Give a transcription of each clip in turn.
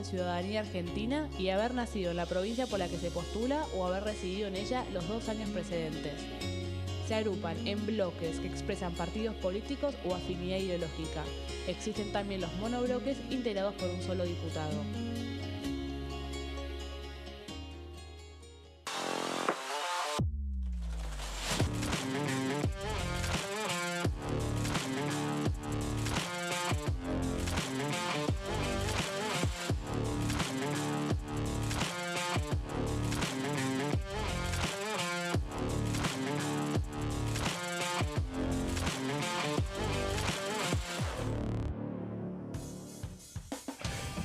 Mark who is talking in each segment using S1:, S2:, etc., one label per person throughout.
S1: de ciudadanía argentina y haber nacido en la provincia por la que se postula o haber residido en ella los 2 años precedentes. Se agrupan en bloques que expresan partidos políticos o afinidad ideológica. Existen también los monobloques integrados por un solo diputado.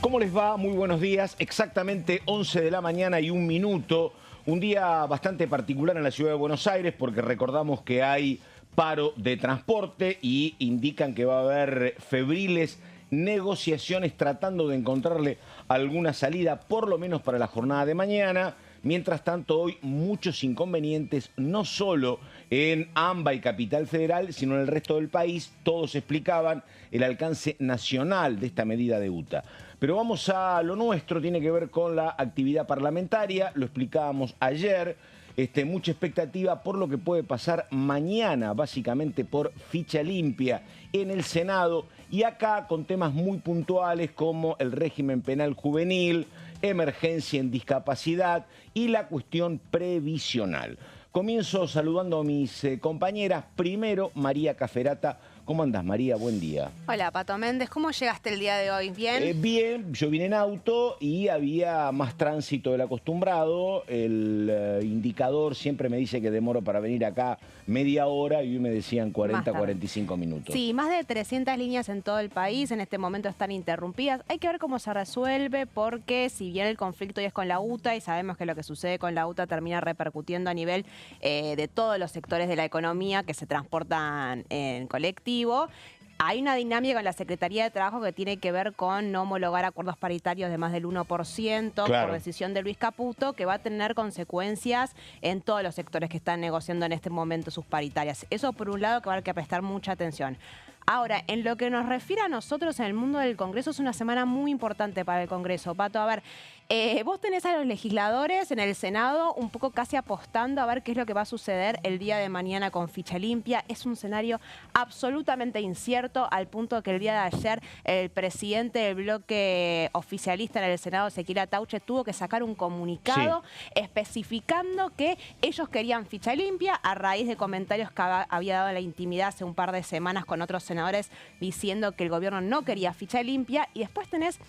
S2: ¿Cómo les va? Muy buenos días. Exactamente 11 de la mañana y 1 minuto. Un día bastante particular en la ciudad de Buenos Aires porque recordamos que hay paro de transporte y indican que va a haber febriles negociaciones tratando de encontrarle alguna salida, por lo menos para la jornada de mañana. Mientras tanto, hoy muchos inconvenientes, no solo en AMBA y Capital Federal, sino en el resto del país. Todos explicaban el alcance nacional de esta medida de UTA. Pero vamos a lo nuestro, tiene que ver con la actividad parlamentaria, lo explicábamos ayer. Mucha expectativa por lo que puede pasar mañana, básicamente por ficha limpia en el Senado. Y acá con temas muy puntuales como el régimen penal juvenil, emergencia en discapacidad y la cuestión previsional. Comienzo saludando a mis compañeras. Primero, María Caferata. ¿Cómo andás, María? Buen día.
S3: Hola, Pato Méndez. ¿Cómo llegaste el día de hoy? ¿Bien?
S2: Bien, yo vine en auto y había más tránsito del acostumbrado. El indicador siempre me dice que demoro para venir acá media hora y hoy me decían 40, 45 minutos.
S3: Sí, más de 300 líneas en todo el país en este momento están interrumpidas. Hay que ver cómo se resuelve porque si bien el conflicto ya es con la UTA y sabemos que lo que sucede con la UTA termina repercutiendo a nivel de todos los sectores de la economía que se transportan en colectivo, hay una dinámica con la Secretaría de Trabajo que tiene que ver con no homologar acuerdos paritarios de más del 1%
S2: Claro,
S3: por decisión de Luis Caputo, que va a tener consecuencias en todos los sectores que están negociando en este momento sus paritarias. Eso por un lado que va a haber que prestar mucha atención. Ahora, en lo que nos refiere a nosotros en el mundo del Congreso, es una semana muy importante para el Congreso. Pato, a ver, vos tenés a los legisladores en el Senado un poco casi apostando a ver qué es lo que va a suceder el día de mañana con ficha limpia. Es un escenario absolutamente incierto, al punto que el día de ayer el presidente del bloque oficialista en el Senado, Ezequiel Atauche, tuvo que sacar un comunicado especificando que ellos querían ficha limpia a raíz de comentarios que había dado en la intimidad hace un par de semanas con otros senadores diciendo que el gobierno no quería ficha limpia. Y después tenés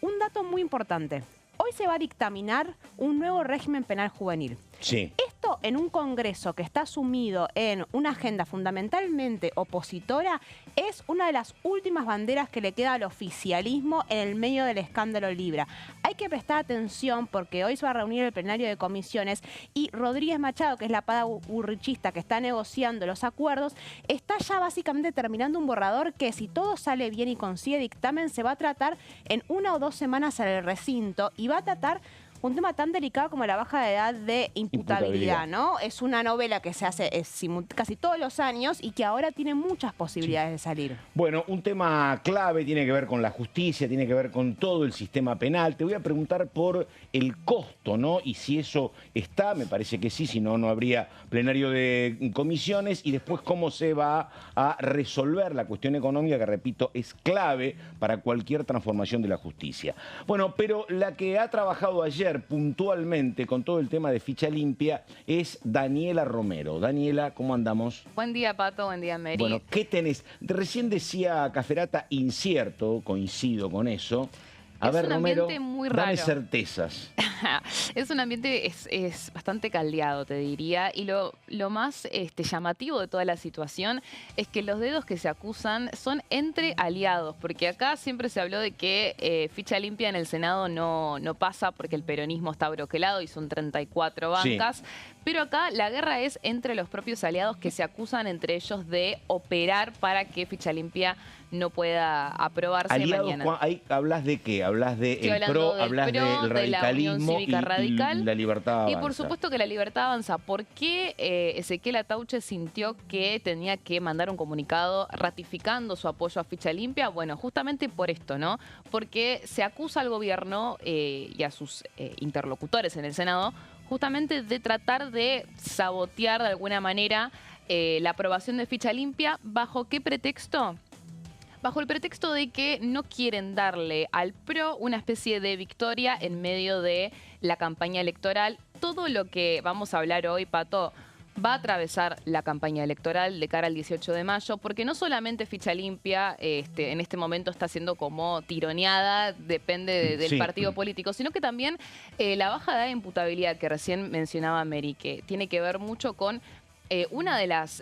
S3: un dato muy importante. Hoy se va a dictaminar un nuevo régimen penal juvenil.
S2: Sí.
S3: Esto en un Congreso que está sumido en una agenda fundamentalmente opositora es una de las últimas banderas que le queda al oficialismo en el medio del escándalo Libra. Hay que prestar atención porque hoy se va a reunir el plenario de comisiones y Rodríguez Machado, que es la pata burrichista que está negociando los acuerdos, está ya básicamente terminando un borrador que, si todo sale bien y consigue dictamen, se va a tratar en 1 o 2 semanas en el recinto y va a tratar un tema tan delicado como la baja de edad de imputabilidad, ¿no? Es una novela que se hace casi todos los años y que ahora tiene muchas posibilidades de salir.
S2: Bueno, un tema clave tiene que ver con la justicia, tiene que ver con todo el sistema penal. Te voy a preguntar por el costo, ¿no? Y si eso está, me parece que sí, si no, no habría plenario de comisiones. Y después cómo se va a resolver la cuestión económica, que repito, es clave para cualquier transformación de la justicia. Bueno, pero la que ha trabajado ayer puntualmente con todo el tema de ficha limpia es Daniela Romero. Daniela, ¿cómo andamos?
S4: Buen día, Pato. Buen día, Mary.
S2: Bueno, ¿qué tenés? Recién decía Caferata, incierto, coincido con eso. A ver, Romero,
S4: muy
S2: dame
S4: raro.
S2: certezas.
S4: Es un ambiente, es bastante caldeado, te diría. Y lo más llamativo de toda la situación es que los dedos que se acusan son entre aliados. Porque acá siempre se habló de que ficha limpia en el Senado no pasa porque el peronismo está broquelado y son 34 bancas. Sí. Pero acá la guerra es entre los propios aliados que se acusan entre ellos de operar para que ficha limpia no pueda aprobarse
S2: Aliados,
S4: mañana.
S2: ahí hablas de qué, hablas de
S4: Estoy
S2: el
S4: hablando
S2: PRO,
S4: del
S2: hablas
S4: PRO,
S2: del
S4: de la
S2: radicalismo
S4: Unión Cívica Radical,
S2: y la Libertad Avanza.
S4: Y por supuesto que la Libertad Avanza. ¿Por qué Ezequiel Atauche sintió que tenía que mandar un comunicado ratificando su apoyo a Ficha Limpia? Bueno, justamente por esto, ¿no? Porque se acusa al gobierno y a sus interlocutores en el Senado justamente de tratar de sabotear de alguna manera la aprobación de Ficha Limpia. ¿Bajo qué pretexto? Bajo el pretexto de que no quieren darle al PRO una especie de victoria en medio de la campaña electoral. Todo lo que vamos a hablar hoy, Pato, va a atravesar la campaña electoral de cara al 18 de mayo, porque no solamente Ficha Limpia en este momento está siendo como tironeada, depende del partido político, sino que también la baja de imputabilidad que recién mencionaba Mary, que tiene que ver mucho con una de las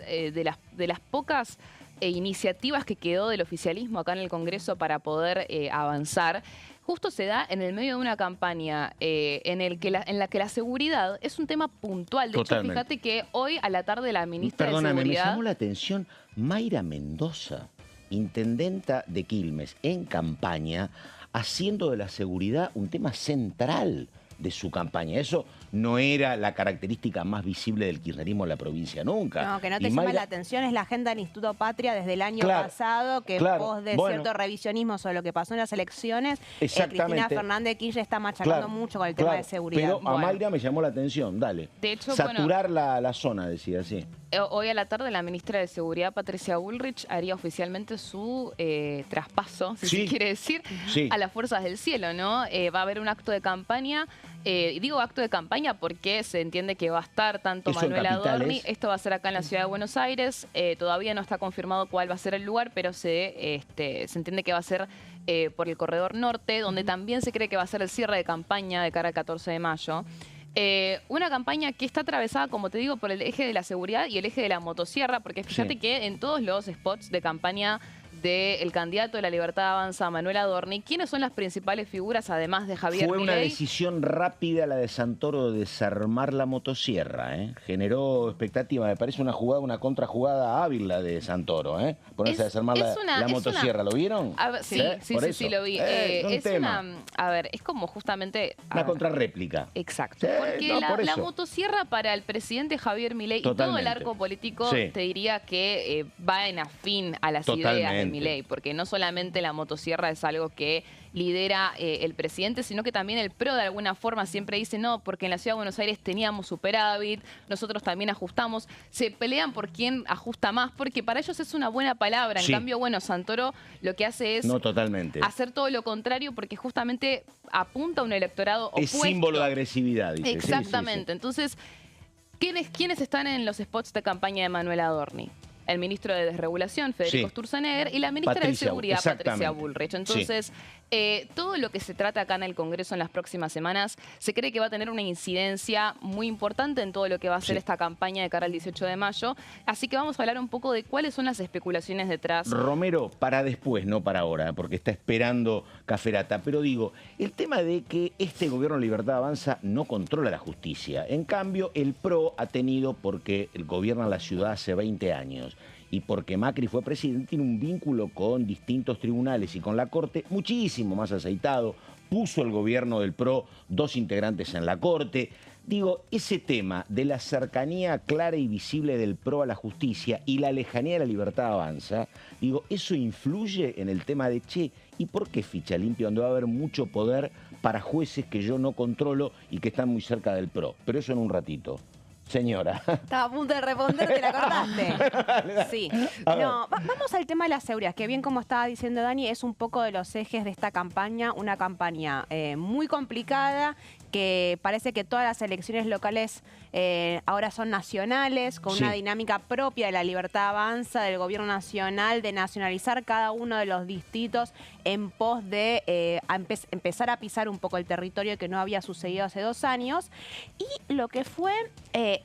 S4: pocas iniciativas que quedó del oficialismo acá en el Congreso para poder avanzar, justo se da en el medio de una campaña en la que la seguridad es un tema puntual. De
S2: Totalmente.
S4: hecho, fíjate que hoy a la tarde la ministra de
S2: Perdóname,
S4: Seguridad...
S2: me llamó la atención Mayra Mendoza, intendenta de Quilmes, en campaña, haciendo de la seguridad un tema central de su campaña. Eso no era la característica más visible del kirchnerismo en la provincia nunca.
S3: No, que no te
S2: Y
S3: llama
S2: Mayra-
S3: la atención es la agenda del Instituto Patria desde el año
S2: Claro,
S3: pasado, que
S2: claro,
S3: pos de
S2: bueno.
S3: cierto revisionismo sobre lo que pasó en las elecciones, Cristina
S2: Exactamente.
S3: Fernández de Kirchner está machacando mucho con el tema de seguridad.
S2: Pero a
S4: Bueno.
S2: Mayra me llamó la atención, dale.
S4: De hecho,
S2: saturar la zona, decía, sí.
S4: Hoy a la tarde la ministra de Seguridad, Patricia Bullrich, haría oficialmente su traspaso, si
S2: Sí.
S4: se quiere decir,
S2: Sí.
S4: a las fuerzas del cielo, ¿no? Va a haber un acto de campaña. Digo acto de campaña porque se entiende que va a estar tanto
S2: Eso en
S4: Manuel
S2: capitales.
S4: Adorni. Esto va a ser acá en la ciudad de Buenos Aires. Todavía no está confirmado cuál va a ser el lugar, pero se entiende que va a ser por el Corredor Norte, donde también se cree que va a ser el cierre de campaña de cara al 14 de mayo. Una campaña que está atravesada, como te digo, por el eje de la seguridad y el eje de la motosierra, porque fíjate que en todos los spots de campaña del candidato de la Libertad Avanza, Manuel Adorni, ¿quiénes son las principales figuras, además de Javier
S2: Fue una
S4: Milei?
S2: decisión rápida la de Santoro de desarmar la motosierra, ¿eh? Generó expectativa, me parece una contrajugada hábil la de Santoro, ¿eh? Ponerse a desarmar la motosierra, ¿lo vieron?
S4: A ver, sí,
S2: Por
S4: sí,
S2: eso.
S4: lo vi.
S2: Un
S4: Es
S2: tema.
S4: a ver, es como justamente...
S2: Una contrarréplica.
S4: Exacto.
S2: Sí,
S4: Porque
S2: no, por
S4: la
S2: eso.
S4: motosierra para el presidente Javier Milei y todo el
S2: Totalmente.
S4: arco político,
S2: Sí.
S4: te diría que va en afín a las ideas de
S2: Totalmente.
S4: Milei, porque no solamente la motosierra es algo que lidera el presidente, sino que también el PRO de alguna forma siempre dice no, porque en la Ciudad de Buenos Aires teníamos superávit, nosotros también ajustamos, se pelean por quién ajusta más, porque para ellos es una buena palabra. En
S2: Sí.
S4: cambio, bueno, Santoro lo que hace es
S2: No, totalmente.
S4: hacer todo lo contrario, porque justamente apunta a un electorado opuesto.
S2: Es símbolo de agresividad, dice. Sí, sí, sí.
S4: Exactamente. Entonces, ¿quiénes están en los spots de campaña de Manuel Adorni? El ministro de Desregulación, Federico
S2: Sí.
S4: Sturzenegger, y la ministra de
S2: Patricia,
S4: Seguridad, Patricia
S2: exactamente.
S4: Bullrich. Entonces, todo lo que se trata acá en el Congreso en las próximas semanas se cree que va a tener una incidencia muy importante en todo lo que va a ser
S2: Sí.
S4: esta campaña de cara al 18 de mayo. Así que vamos a hablar un poco de cuáles son las especulaciones detrás.
S2: Romero, para después, no para ahora, porque está esperando Caferata. Pero digo, el tema de que este gobierno de Libertad Avanza no controla la justicia. En cambio, el PRO ha tenido, porque el gobierno en la ciudad hace 20 años, y porque Macri fue presidente, tiene un vínculo con distintos tribunales y con la Corte muchísimo más aceitado. Puso el gobierno del PRO 2 integrantes en la Corte. Digo, ese tema de la cercanía clara y visible del PRO a la justicia y la lejanía de la Libertad Avanza, digo, eso influye en el tema de, che, ¿y por qué Ficha Limpia, donde va a haber mucho poder para jueces que yo no controlo y que están muy cerca del PRO? Pero eso en un ratito. Señora.
S3: Estaba a punto de responder, te la cortaste. Sí. No, vamos al tema de la seguridad, que bien como estaba diciendo Dani, es un poco de los ejes de esta campaña, una campaña muy complicada, que parece que todas las elecciones locales ahora son nacionales, con una dinámica propia de la Libertad Avanza, del gobierno nacional, de nacionalizar cada uno de los distritos en pos de empezar a pisar un poco el territorio que no había sucedido hace 2 años. Y lo que fue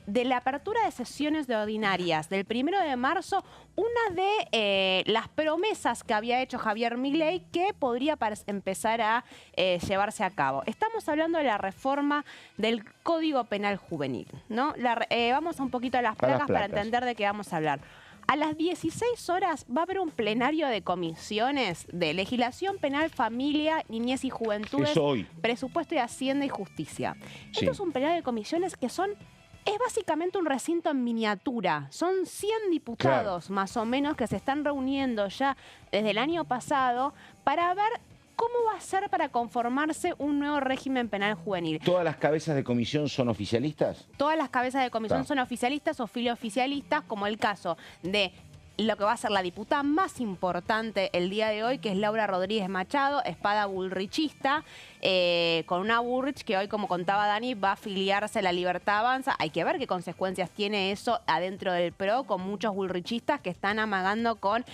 S3: de la apertura de sesiones de ordinarias del 1 de marzo, una de las promesas que había hecho Javier Milei que podría empezar a llevarse a cabo. Estamos hablando de la reforma del Código Penal Juvenil, ¿no? Vamos un poquito a las placas para entender de qué vamos a hablar. A las 16 horas va a haber un plenario de comisiones de legislación penal, familia, niñez y juventudes,
S2: Eso hoy.
S3: presupuesto y hacienda y justicia.
S2: Sí.
S3: Esto es un plenario de comisiones que es básicamente un recinto en miniatura. Son 100 diputados más o menos que se están reuniendo ya desde el año pasado para ver cómo va a ser para conformarse un nuevo régimen penal juvenil.
S2: ¿Todas las cabezas de comisión son oficialistas?
S3: Todas las cabezas de comisión
S2: Está.
S3: son oficialistas o filooficialistas, como el caso de lo que va a ser la diputada más importante el día de hoy, que es Laura Rodríguez Machado, espada bullrichista, con una Bullrich que hoy, como contaba Dani, va a afiliarse a La Libertad Avanza. Hay que ver qué consecuencias tiene eso adentro del PRO, con muchos bullrichistas que están amagando con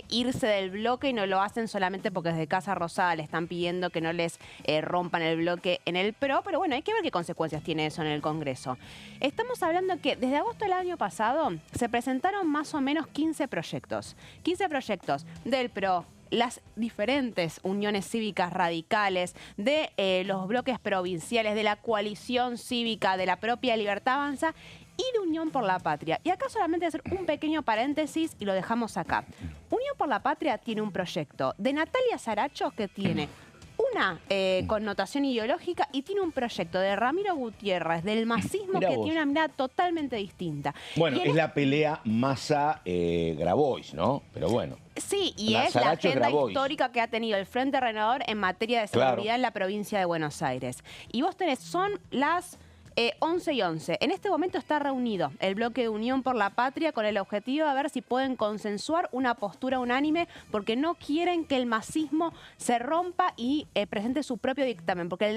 S3: irse del bloque y no lo hacen solamente porque desde Casa Rosada le están pidiendo que no les rompan el bloque en el PRO. Pero bueno, hay que ver qué consecuencias tiene eso en el Congreso. Estamos hablando que desde agosto del año pasado se presentaron más o menos 15 proyectos. 15 proyectos del PRO, las diferentes uniones cívicas radicales, de los bloques provinciales, de la coalición cívica, de la propia Libertad Avanza y de Unión por la Patria. Y acá solamente voy a hacer un pequeño paréntesis y lo dejamos acá. Unión por la Patria tiene un proyecto de Natalia Saracho que tiene una connotación ideológica y tiene un proyecto de Ramiro Gutiérrez, del masismo,
S2: Mirá
S3: que
S2: vos.
S3: tiene una mirada totalmente distinta.
S2: Bueno,
S3: Y en
S2: es la pelea Massa-Grabois, ¿no? Pero bueno.
S3: Sí, y
S2: La
S3: es la
S2: Saracho
S3: agenda
S2: Grabois.
S3: histórica que ha tenido el Frente Renovador en materia de
S2: Claro.
S3: seguridad en la provincia de Buenos Aires. Y vos tenés, son las 11 y 11. En este momento está reunido el bloque de Unión por la Patria con el objetivo de ver si pueden consensuar una postura unánime, porque no quieren que el masismo se rompa y presente su propio dictamen. Porque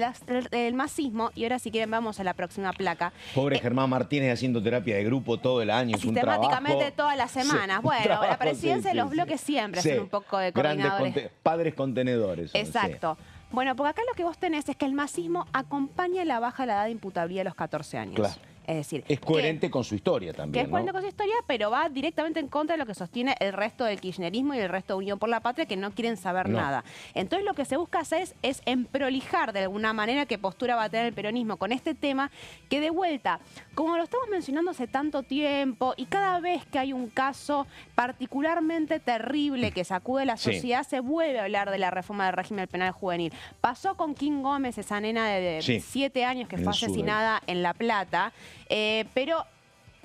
S3: el masismo, y ahora si quieren vamos a la próxima placa,
S2: Pobre Germán Martínez haciendo terapia de grupo todo el año. Es un
S3: sistemáticamente
S2: trabajo.
S3: todas las semanas.
S2: Sí,
S3: Bueno,
S2: trabajo,
S3: la presidencia
S2: sí,
S3: de los
S2: sí,
S3: bloques
S2: sí.
S3: siempre
S2: Sí.
S3: son un poco de
S2: Grandes
S3: coordinadores.
S2: padres contenedores. son, sí.
S3: Exacto. Bueno, porque acá lo que vos tenés es que el masismo acompaña la baja de la edad de imputabilidad a los 14 años.
S2: Claro.
S3: Es decir,
S2: Es coherente con su historia
S3: que
S2: también,
S3: es coherente
S2: ¿no?
S3: con su historia, pero va directamente en contra de lo que sostiene el resto del kirchnerismo y el resto de Unión por la Patria, que no quieren saber
S2: No.
S3: nada. Entonces lo que se busca hacer es emprolijar de alguna manera qué postura va a tener el peronismo con este tema, que de vuelta, como lo estamos mencionando hace tanto tiempo, y cada vez que hay un caso particularmente terrible que sacude la
S2: Sí.
S3: sociedad, se vuelve a hablar de la reforma del régimen penal juvenil. Pasó con Kim Gómez, esa nena de
S2: Sí.
S3: 7 años que
S2: En
S3: fue
S2: el sur,
S3: asesinada en La Plata, pero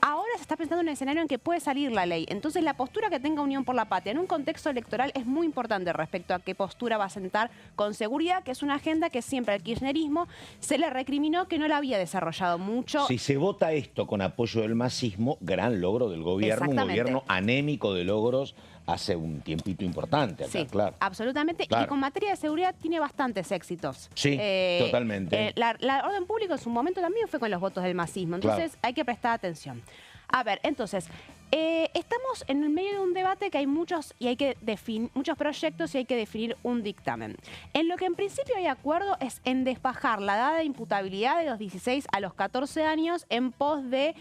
S3: ahora se está pensando en un escenario en que puede salir la ley. Entonces, la postura que tenga Unión por la Patria en un contexto electoral es muy importante respecto a qué postura va a sentar con seguridad, que es una agenda que siempre al kirchnerismo se le recriminó que no la había desarrollado mucho.
S2: Si se vota esto con apoyo del masismo, gran logro del gobierno, un
S3: Exactamente.
S2: gobierno anémico de logros hace un tiempito importante acá,
S3: Sí,
S2: claro.
S3: absolutamente.
S2: Claro.
S3: Y que con materia de seguridad tiene bastantes éxitos.
S2: Sí, totalmente.
S3: La orden pública en su momento también fue con los votos del masismo. Entonces hay que prestar atención. A ver, entonces, estamos en el medio de un debate que hay muchos muchos proyectos y hay que definir un dictamen. En lo que en principio hay acuerdo es en desbajar la edad de imputabilidad de los 16 a los 14 años en pos de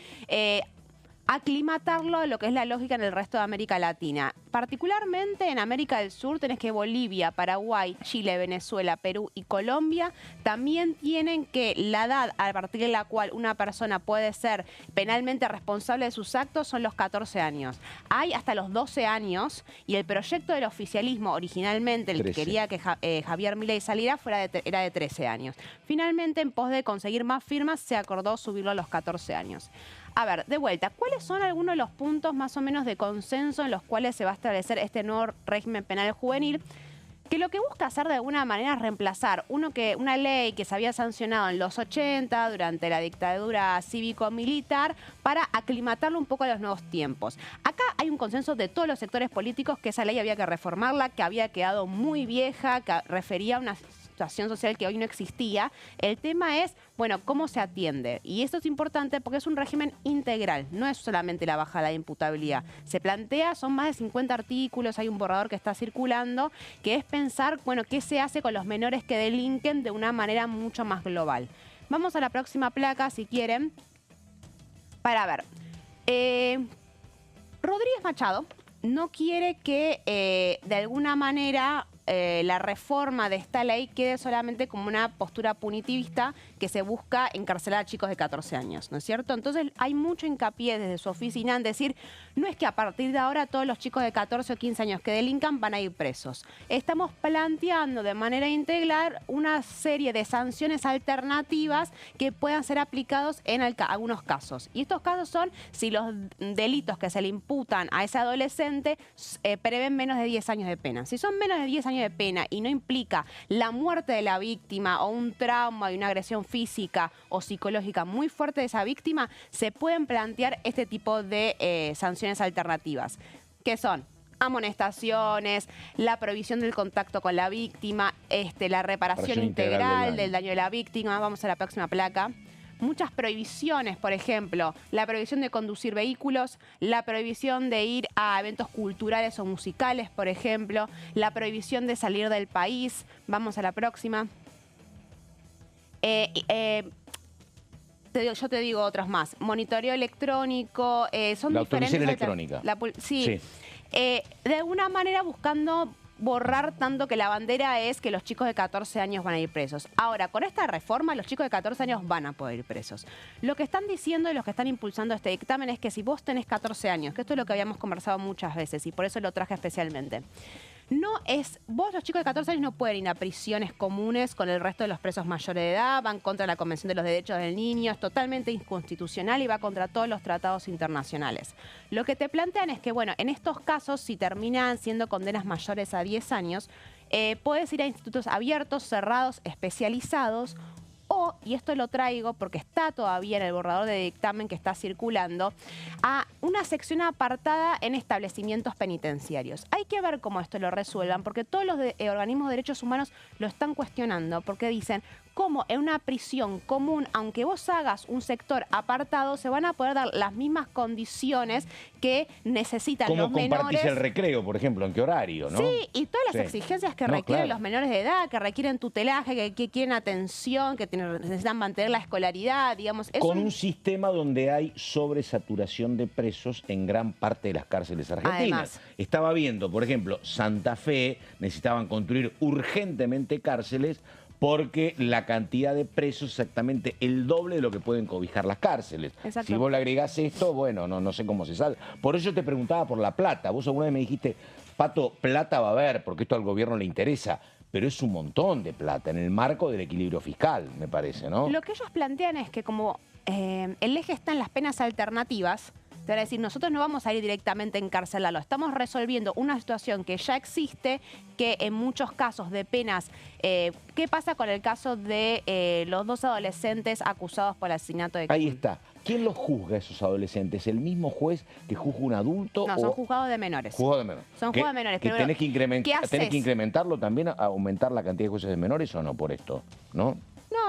S3: aclimatarlo a lo que es la lógica en el resto de América Latina. Particularmente en América del Sur tenés que Bolivia, Paraguay, Chile, Venezuela, Perú y Colombia también tienen que la edad a partir de la cual una persona puede ser penalmente responsable de sus actos son los 14 años. Hay hasta los 12 años y el proyecto del oficialismo originalmente, el que
S2: 13.
S3: quería que Javier Milei saliera, era de 13 años. Finalmente, en pos de conseguir más firmas, se acordó subirlo a los 14 años. A ver, de vuelta, ¿cuáles son algunos de los puntos más o menos de consenso en los cuales se va a establecer este nuevo régimen penal juvenil? Que lo que busca hacer de alguna manera es reemplazar una ley que se había sancionado en los 80 durante la dictadura cívico-militar para aclimatarlo un poco a los nuevos tiempos. Acá hay un consenso de todos los sectores políticos que esa ley había que reformarla, que había quedado muy vieja, que refería a una situación social que hoy no existía. El tema es, bueno, cómo se atiende. Y esto es importante porque es un régimen integral, no es solamente la bajada de imputabilidad. Se plantea, son más de 50 artículos, hay un borrador que está circulando, que es pensar, bueno, qué se hace con los menores que delinquen de una manera mucho más global. Vamos a la próxima placa, si quieren, para ver. Rodríguez Machado no quiere que de alguna manera la reforma de esta ley quede solamente como una postura punitivista que se busca encarcelar a chicos de 14 años, ¿no es cierto? Entonces hay mucho hincapié desde su oficina en decir, no es que a partir de ahora todos los chicos de 14 o 15 años que delincan van a ir presos. Estamos planteando de manera integral una serie de sanciones alternativas que puedan ser aplicados en algunos casos. Y estos casos son si los delitos que se le imputan a ese adolescente prevén menos de 10 años de pena. Si son menos de 10 años de pena y no implica la muerte de la víctima o un trauma y una agresión física o psicológica muy fuerte de esa víctima, se pueden plantear este tipo de sanciones alternativas, que son amonestaciones, la prohibición del contacto con la víctima, la reparación integral del daño de la víctima. Vamos a la próxima placa. Muchas prohibiciones, por ejemplo, la prohibición de conducir vehículos, la prohibición de ir a eventos culturales o musicales, por ejemplo, la prohibición de salir del país. Vamos a la próxima. Yo te digo otros más. Monitoreo electrónico, son
S2: la
S3: diferentes.
S2: autorización electrónica.
S3: Sí. De alguna manera buscando borrar tanto que la bandera es que los chicos de 14 años van a ir presos. Ahora, con esta reforma, los chicos de 14 años van a poder ir presos. Lo que están diciendo y los que están impulsando este dictamen es que si vos tenés 14 años, que esto es lo que habíamos conversado muchas veces y por eso lo traje especialmente, vos los chicos de 14 años no pueden ir a prisiones comunes con el resto de los presos mayores de edad, van contra la Convención de los Derechos del Niño, es totalmente inconstitucional y va contra todos los tratados internacionales. Lo que te plantean es que, bueno, en estos casos, si terminan siendo condenas mayores a 10 años, puedes ir a institutos abiertos, cerrados, especializados, o, y esto lo traigo porque está todavía en el borrador de dictamen que está circulando, a una sección apartada en establecimientos penitenciarios. Hay que ver cómo esto lo resuelvan, porque todos los organismos de derechos humanos lo están cuestionando, porque dicen cómo en una prisión común, aunque vos hagas un sector apartado, se van a poder dar las mismas condiciones que necesitan los menores.
S2: ¿Cómo compartís el recreo, por ejemplo? ¿En qué horario, no?
S3: Sí, y todas las exigencias que requieren los menores de edad, que requieren tutelaje, que quieren atención, que necesitan mantener la escolaridad, digamos.
S2: Con un sistema donde hay sobresaturación de presos en gran parte de las cárceles argentinas.
S3: Además,
S2: estaba viendo, por ejemplo, Santa Fe, necesitaban construir urgentemente cárceles porque la cantidad de presos es exactamente el doble de lo que pueden cobijar las cárceles.
S3: Exacto.
S2: Si vos le agregás esto, bueno, no sé cómo se sale. Por eso te preguntaba por la plata. Vos alguna vez me dijiste, Pato, plata va a haber, porque esto al gobierno le interesa. Pero es un montón de plata en el marco del equilibrio fiscal, me parece, ¿no?
S3: Lo que ellos plantean es que como el eje está en las penas alternativas, te van a decir, nosotros no vamos a ir directamente a encarcelarlo, estamos resolviendo una situación que ya existe, que en muchos casos de penas, ¿qué pasa con el caso de los dos adolescentes acusados por el asesinato de Kim?
S2: Ahí está. ¿Quién los juzga a esos adolescentes? ¿El mismo juez que juzga un adulto?
S3: No, son juzgados de menores.
S2: Juzgados de menores.
S3: Son juzgados de menores.
S2: Que
S3: Pero
S2: tenés que
S3: ¿qué
S2: tenés que incrementarlo también, aumentar la cantidad de jueces de menores o no por esto, ¿no?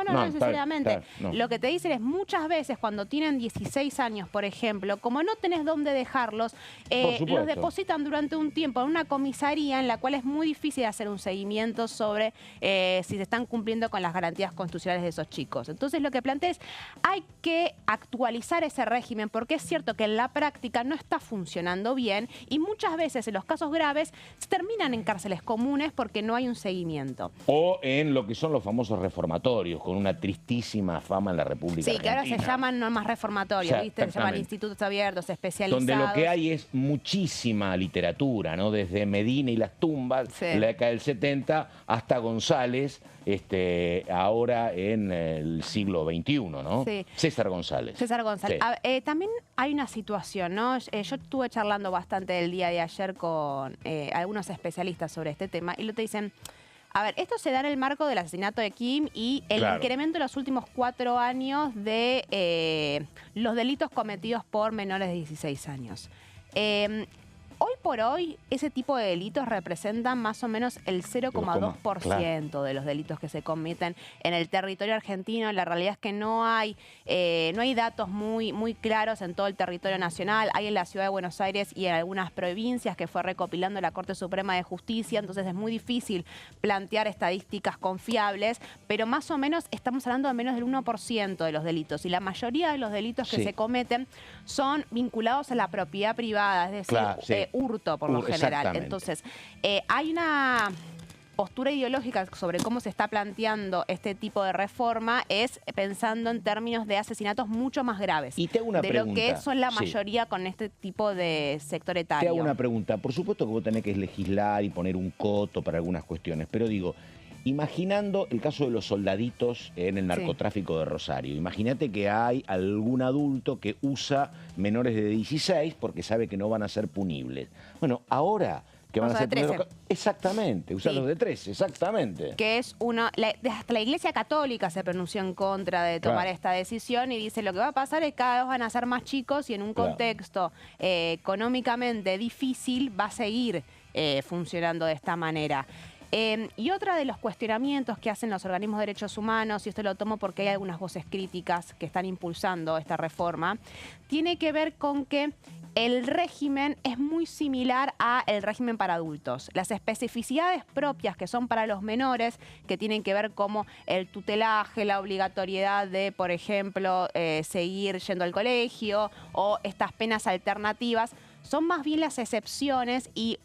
S3: No necesariamente.
S2: No.
S3: Lo que te dicen es muchas veces cuando tienen 16 años, por ejemplo, como no tenés dónde dejarlos, los depositan durante un tiempo en una comisaría en la cual es muy difícil hacer un seguimiento sobre si se están cumpliendo con las garantías constitucionales de esos chicos. Entonces lo que plantea es, hay que actualizar ese régimen porque es cierto que en la práctica no está funcionando bien y muchas veces en los casos graves se terminan en cárceles comunes porque no hay un seguimiento.
S2: O en lo que son los famosos reformatorios, con una tristísima fama en la República Argentina.
S3: Sí, que ahora se llaman normas reformatorios, ¿viste? Se llaman institutos abiertos, especializados.
S2: Donde lo que hay es muchísima literatura, ¿no? Desde Medina y las tumbas, en la década del 70, hasta González, ahora en el siglo XXI, ¿no?
S3: Sí.
S2: César González.
S3: César González.
S2: Sí.
S3: También hay una situación, ¿no? Yo estuve charlando bastante el día de ayer con algunos especialistas sobre este tema y lo te dicen... A ver, esto se da en el marco del asesinato de Kim y el incremento en los últimos 4 años de los delitos cometidos por menores de 16 años. Hoy por hoy, ese tipo de delitos representan más o menos el 0,2% de los delitos que se cometen en el territorio argentino. La realidad es que no hay datos muy claros en todo el territorio nacional. Hay en la Ciudad de Buenos Aires y en algunas provincias que fue recopilando la Corte Suprema de Justicia. Entonces es muy difícil plantear estadísticas confiables, pero más o menos estamos hablando de menos del 1% de los delitos. Y la mayoría de los delitos que se cometen son vinculados a la propiedad privada, es decir, hurto por lo general. Entonces, hay una postura ideológica sobre cómo se está planteando este tipo de reforma es pensando en términos de asesinatos mucho más graves.
S2: Y te hago una
S3: de
S2: pregunta.
S3: lo que son la
S2: Sí.
S3: mayoría con este tipo de sector etario.
S2: Te hago una pregunta. Por supuesto que vos tenés que legislar y poner un coto para algunas cuestiones, pero digo, imaginando el caso de los soldaditos en el narcotráfico de Rosario, imagínate que hay algún adulto que usa menores de 16 porque sabe que no van a ser punibles. Bueno, ahora que van a ser punibles... Exactamente, usar los de 13, exactamente.
S3: Que es hasta la Iglesia Católica se pronunció en contra de tomar esta decisión y dice lo que va a pasar es que cada vez van a ser más chicos y en un contexto económicamente difícil va a seguir funcionando de esta manera. Y otra de los cuestionamientos que hacen los organismos de derechos humanos, y esto lo tomo porque hay algunas voces críticas que están impulsando esta reforma, tiene que ver con que el régimen es muy similar al régimen para adultos. Las especificidades propias que son para los menores, que tienen que ver como el tutelaje, la obligatoriedad de, por ejemplo, seguir yendo al colegio o estas penas alternativas, son más bien las excepciones y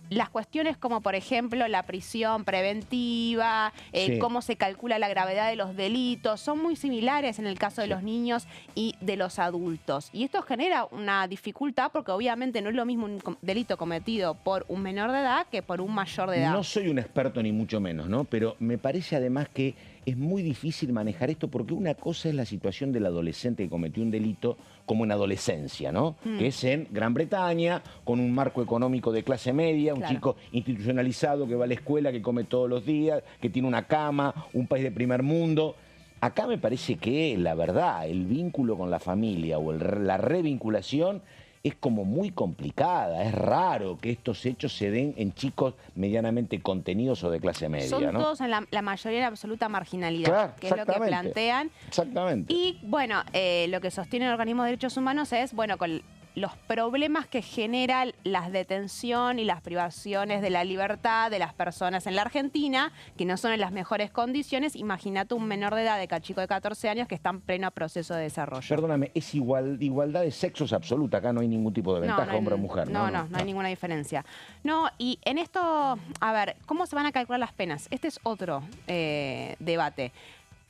S3: las cuestiones como, por ejemplo, la prisión preventiva, cómo se calcula la gravedad de los delitos, son muy similares en el caso de los niños y de los adultos. Y esto genera una dificultad porque obviamente no es lo mismo un delito cometido por un menor de edad que por un mayor de edad.
S2: No soy un experto ni mucho menos, ¿no? Pero me parece además que es muy difícil manejar esto porque una cosa es la situación del adolescente que cometió un delito como en adolescencia, ¿no? Que es en Gran Bretaña, con un marco económico de clase media, un chico institucionalizado que va a la escuela, que come todos los días, que tiene una cama, un país de primer mundo. Acá me parece que, la verdad, el vínculo con la familia o la revinculación es como muy complicada. Es raro que estos hechos se den en chicos medianamente contenidos o de clase media,
S3: Son
S2: ¿no?
S3: todos en la mayoría en absoluta marginalidad, que es lo que plantean.
S2: Exactamente.
S3: Y bueno, lo que sostiene el organismo de derechos humanos es, bueno, con los problemas que generan la detención y las privaciones de la libertad de las personas en la Argentina, que no son en las mejores condiciones. Imagínate un menor de edad, de chico de 14 años, que está en pleno proceso de desarrollo.
S2: Perdóname, es igualdad de sexos absoluta. Acá no hay ningún tipo de ventaja, hombre o mujer.
S3: No hay ninguna diferencia. No, y en esto, a ver, ¿cómo se van a calcular las penas? Este es otro debate.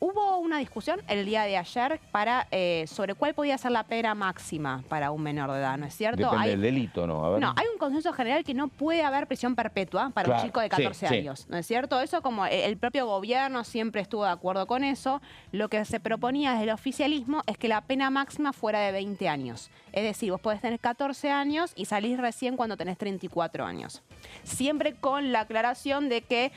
S3: Hubo una discusión el día de ayer sobre cuál podía ser la pena máxima para un menor de edad, ¿no es cierto?
S2: Depende del delito, ¿no? A ver.
S3: No, hay un consenso general que no puede haber prisión perpetua para un chico de 14 años, ¿no es cierto? Eso como el propio gobierno siempre estuvo de acuerdo con eso. Lo que se proponía desde el oficialismo es que la pena máxima fuera de 20 años. Es decir, vos podés tener 14 años y salís recién cuando tenés 34 años. Siempre con la aclaración de que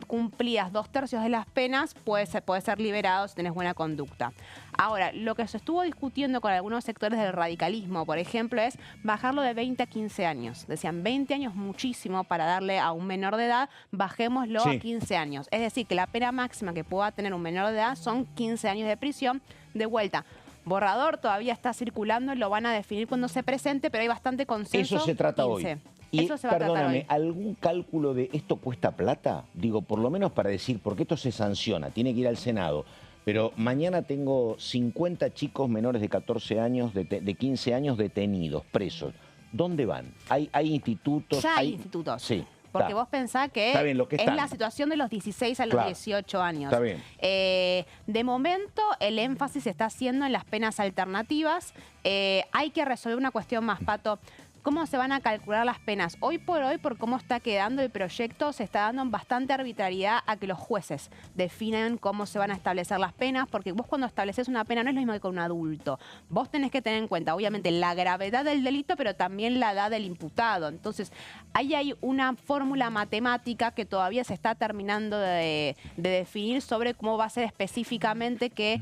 S3: cumplías 2/3 de las penas, podés ser liberado si tenés buena conducta. Ahora, lo que se estuvo discutiendo con algunos sectores del radicalismo, por ejemplo, es bajarlo de 20 a 15 años. Decían, 20 años muchísimo para darle a un menor de edad, bajémoslo a 15 años. Es decir, que la pena máxima que pueda tener un menor de edad son 15 años de prisión. De vuelta, borrador todavía está circulando, lo van a definir cuando se presente, pero hay bastante consenso.
S2: Eso se trata 15. Hoy. Y
S3: eso se va a tratar hoy.
S2: ¿Algún cálculo de esto cuesta plata? Digo, por lo menos para decir, porque esto se sanciona, tiene que ir al Senado. Pero mañana tengo 50 chicos menores de 14 años, de 15 años detenidos, presos. ¿Dónde van? ¿Hay institutos?
S3: Ya hay institutos.
S2: Sí.
S3: Porque vos pensás que es la situación de los 16 a los 18 años.
S2: Está bien.
S3: De momento, el énfasis se está haciendo en las penas alternativas. Hay que resolver una cuestión más, Pato. ¿Cómo se van a calcular las penas? Hoy por hoy, por cómo está quedando el proyecto, se está dando bastante arbitrariedad a que los jueces definan cómo se van a establecer las penas, porque vos cuando estableces una pena no es lo mismo que con un adulto. Vos tenés que tener en cuenta, obviamente, la gravedad del delito, pero también la edad del imputado. Entonces, ahí hay una fórmula matemática que todavía se está terminando de definir sobre cómo va a ser específicamente que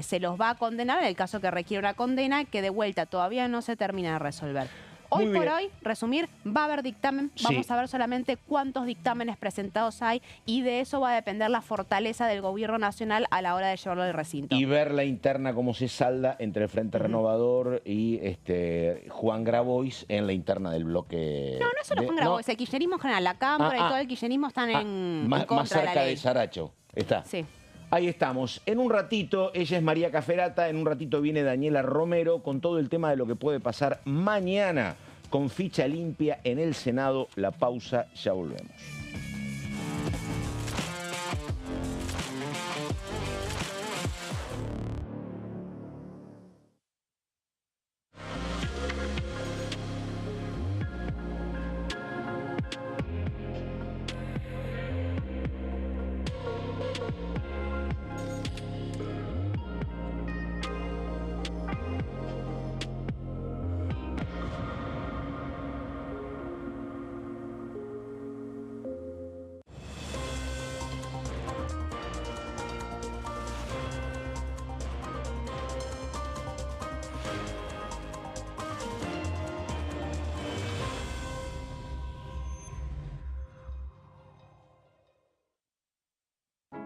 S3: se los va a condenar, en el caso que requiere una condena, que de vuelta todavía no se termina de resolver. Hoy por hoy, resumir, va a haber dictamen, vamos a ver solamente cuántos dictámenes presentados hay y de eso va a depender la fortaleza del gobierno nacional a la hora de llevarlo al recinto.
S2: Y ver la interna cómo se salda entre el Frente Renovador y Juan Grabois en la interna del bloque.
S3: No es solo Juan Grabois, el kirchnerismo en general, la Cámara y todo el kirchnerismo están en contra
S2: más cerca
S3: de la ley.
S2: de Saracho, está.
S3: Sí.
S2: Ahí estamos. En un ratito, ella es María Caferata, en un ratito viene Daniela Romero con todo el tema de lo que puede pasar mañana con ficha limpia en el Senado. La pausa, ya volvemos.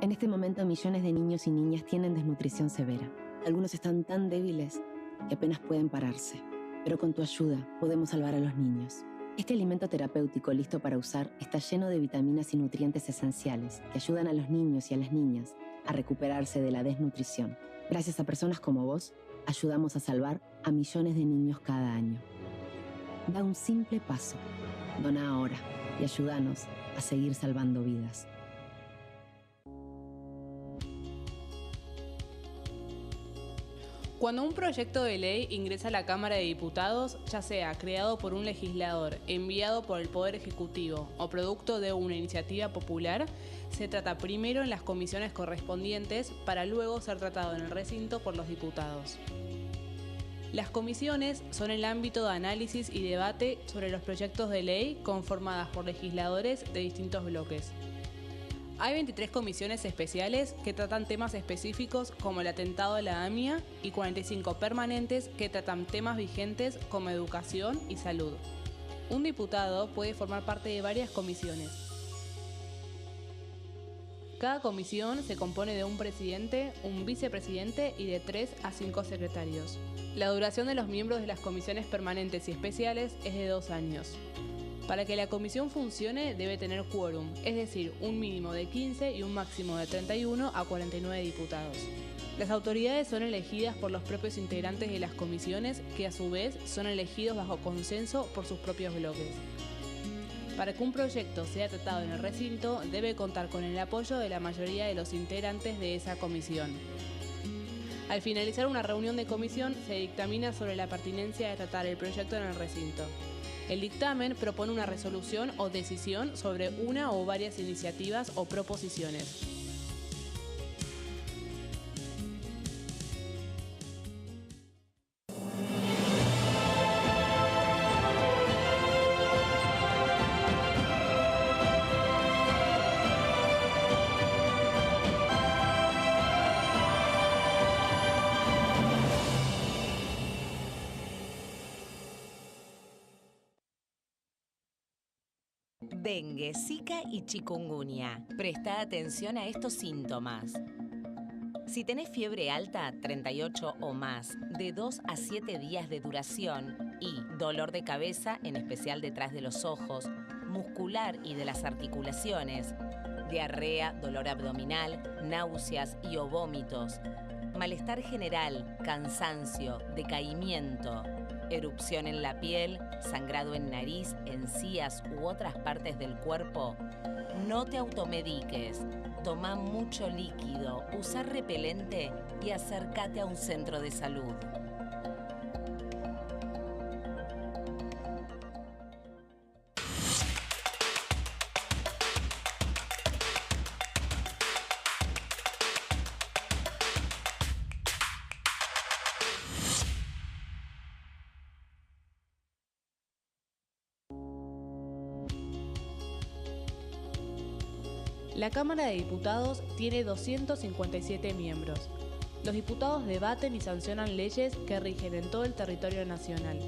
S5: En este momento, millones de niños y niñas tienen desnutrición severa. Algunos están tan débiles que apenas pueden pararse. Pero con tu ayuda podemos salvar a los niños. Este alimento terapéutico listo para usar está lleno de vitaminas y nutrientes esenciales que ayudan a los niños y a las niñas a recuperarse de la desnutrición. Gracias a personas como vos, ayudamos a salvar a millones de niños cada año. Da un simple paso. Dona ahora y ayúdanos a seguir salvando vidas.
S1: Cuando un proyecto de ley ingresa a la Cámara de Diputados, ya sea creado por un legislador, enviado por el Poder Ejecutivo o producto de una iniciativa popular, se trata primero en las comisiones correspondientes para luego ser tratado en el recinto por los diputados. Las comisiones son el ámbito de análisis y debate sobre los proyectos de ley conformadas por legisladores de distintos bloques. Hay 23 comisiones especiales que tratan temas específicos como el atentado de la AMIA y 45 permanentes que tratan temas vigentes como educación y salud. Un diputado puede formar parte de varias comisiones. Cada comisión se compone de un presidente, un vicepresidente y de 3 a 5 secretarios. La duración de los miembros de las comisiones permanentes y especiales es de 2 años. Para que la comisión funcione debe tener quórum, es decir, un mínimo de 15 y un máximo de 31 a 49 diputados. Las autoridades son elegidas por los propios integrantes de las comisiones, que a su vez son elegidos bajo consenso por sus propios bloques. Para que un proyecto sea tratado en el recinto, debe contar con el apoyo de la mayoría de los integrantes de esa comisión. Al finalizar una reunión de comisión, se dictamina sobre la pertinencia de tratar el proyecto en el recinto. El dictamen propone una resolución o decisión sobre una o varias iniciativas o proposiciones.
S6: Dengue, Zika y chikungunya. Presta atención a estos síntomas. Si tenés fiebre alta, 38 o más, de 2 a 7 días de duración y dolor de cabeza, en especial detrás de los ojos, muscular y de las articulaciones, diarrea, dolor abdominal, náuseas y o vómitos, malestar general, cansancio, decaimiento, erupción en la piel, sangrado en nariz, encías u otras partes del cuerpo, no te automediques. Toma mucho líquido, usa repelente y acércate a un centro de salud.
S1: La Cámara de Diputados tiene 257 miembros. Los diputados debaten y sancionan leyes que rigen en todo el territorio nacional.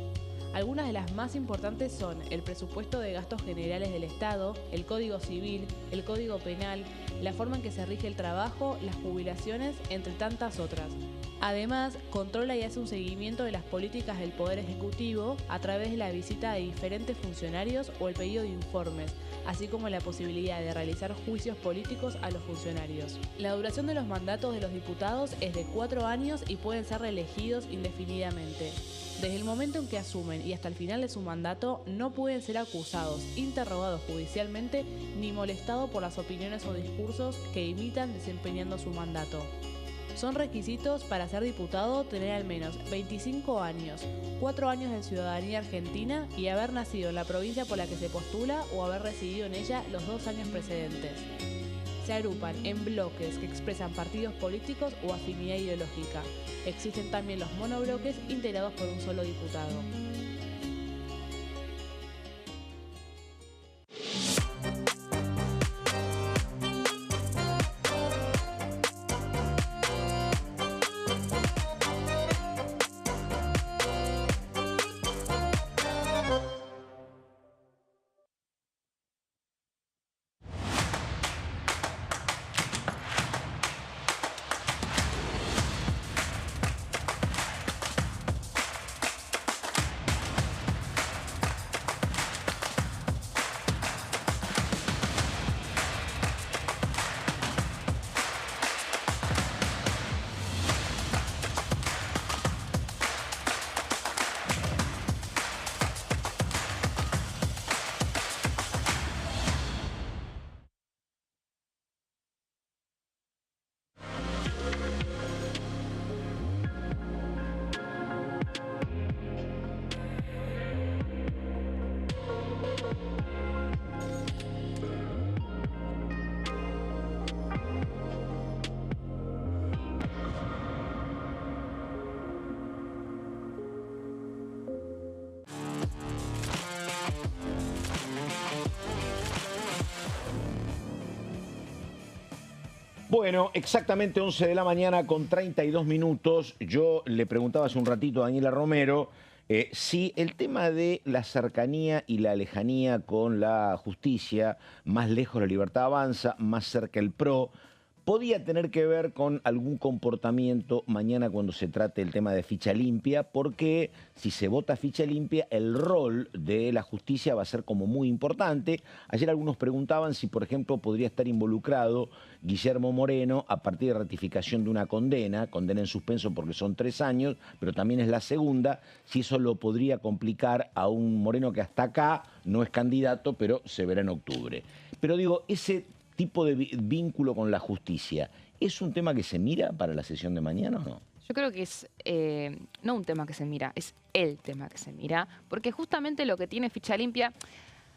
S1: Algunas de las más importantes son el presupuesto de gastos generales del Estado, el Código Civil, el Código Penal, la forma en que se rige el trabajo, las jubilaciones, entre tantas otras. Además, controla y hace un seguimiento de las políticas del Poder Ejecutivo a través de la visita de diferentes funcionarios o el pedido de informes, así como la posibilidad de realizar juicios políticos a los funcionarios. La duración de los mandatos de los diputados es de 4 años y pueden ser reelegidos indefinidamente. Desde el momento en que asumen y hasta el final de su mandato, no pueden ser acusados, interrogados judicialmente ni molestados por las opiniones o discursos que imitan desempeñando su mandato. Son requisitos para ser diputado tener al menos 25 años, 4 años de ciudadanía argentina y haber nacido en la provincia por la que se postula o haber residido en ella los 2 años precedentes. Se agrupan en bloques que expresan partidos políticos o afinidad ideológica. Existen también los monobloques integrados por un solo diputado.
S2: Bueno, exactamente 11 de la mañana con 32 minutos. Yo le preguntaba hace un ratito a Daniela Romero si el tema de la cercanía y la lejanía con la justicia, más lejos la Libertad Avanza, más cerca el PRO, podía tener que ver con algún comportamiento mañana cuando se trate el tema de ficha limpia, porque si se vota ficha limpia, el rol de la justicia va a ser como muy importante. Ayer algunos preguntaban si, por ejemplo, podría estar involucrado Guillermo Moreno a partir de ratificación de una condena en suspenso porque son 3 años, pero también es la segunda, si eso lo podría complicar a un Moreno que hasta acá no es candidato, pero se verá en octubre. Pero digo, ese tipo de vínculo con la justicia, ¿es un tema que se mira para la sesión de mañana o no?
S4: Yo creo que es no un tema que se mira, es el tema que se mira, porque justamente lo que tiene ficha limpia,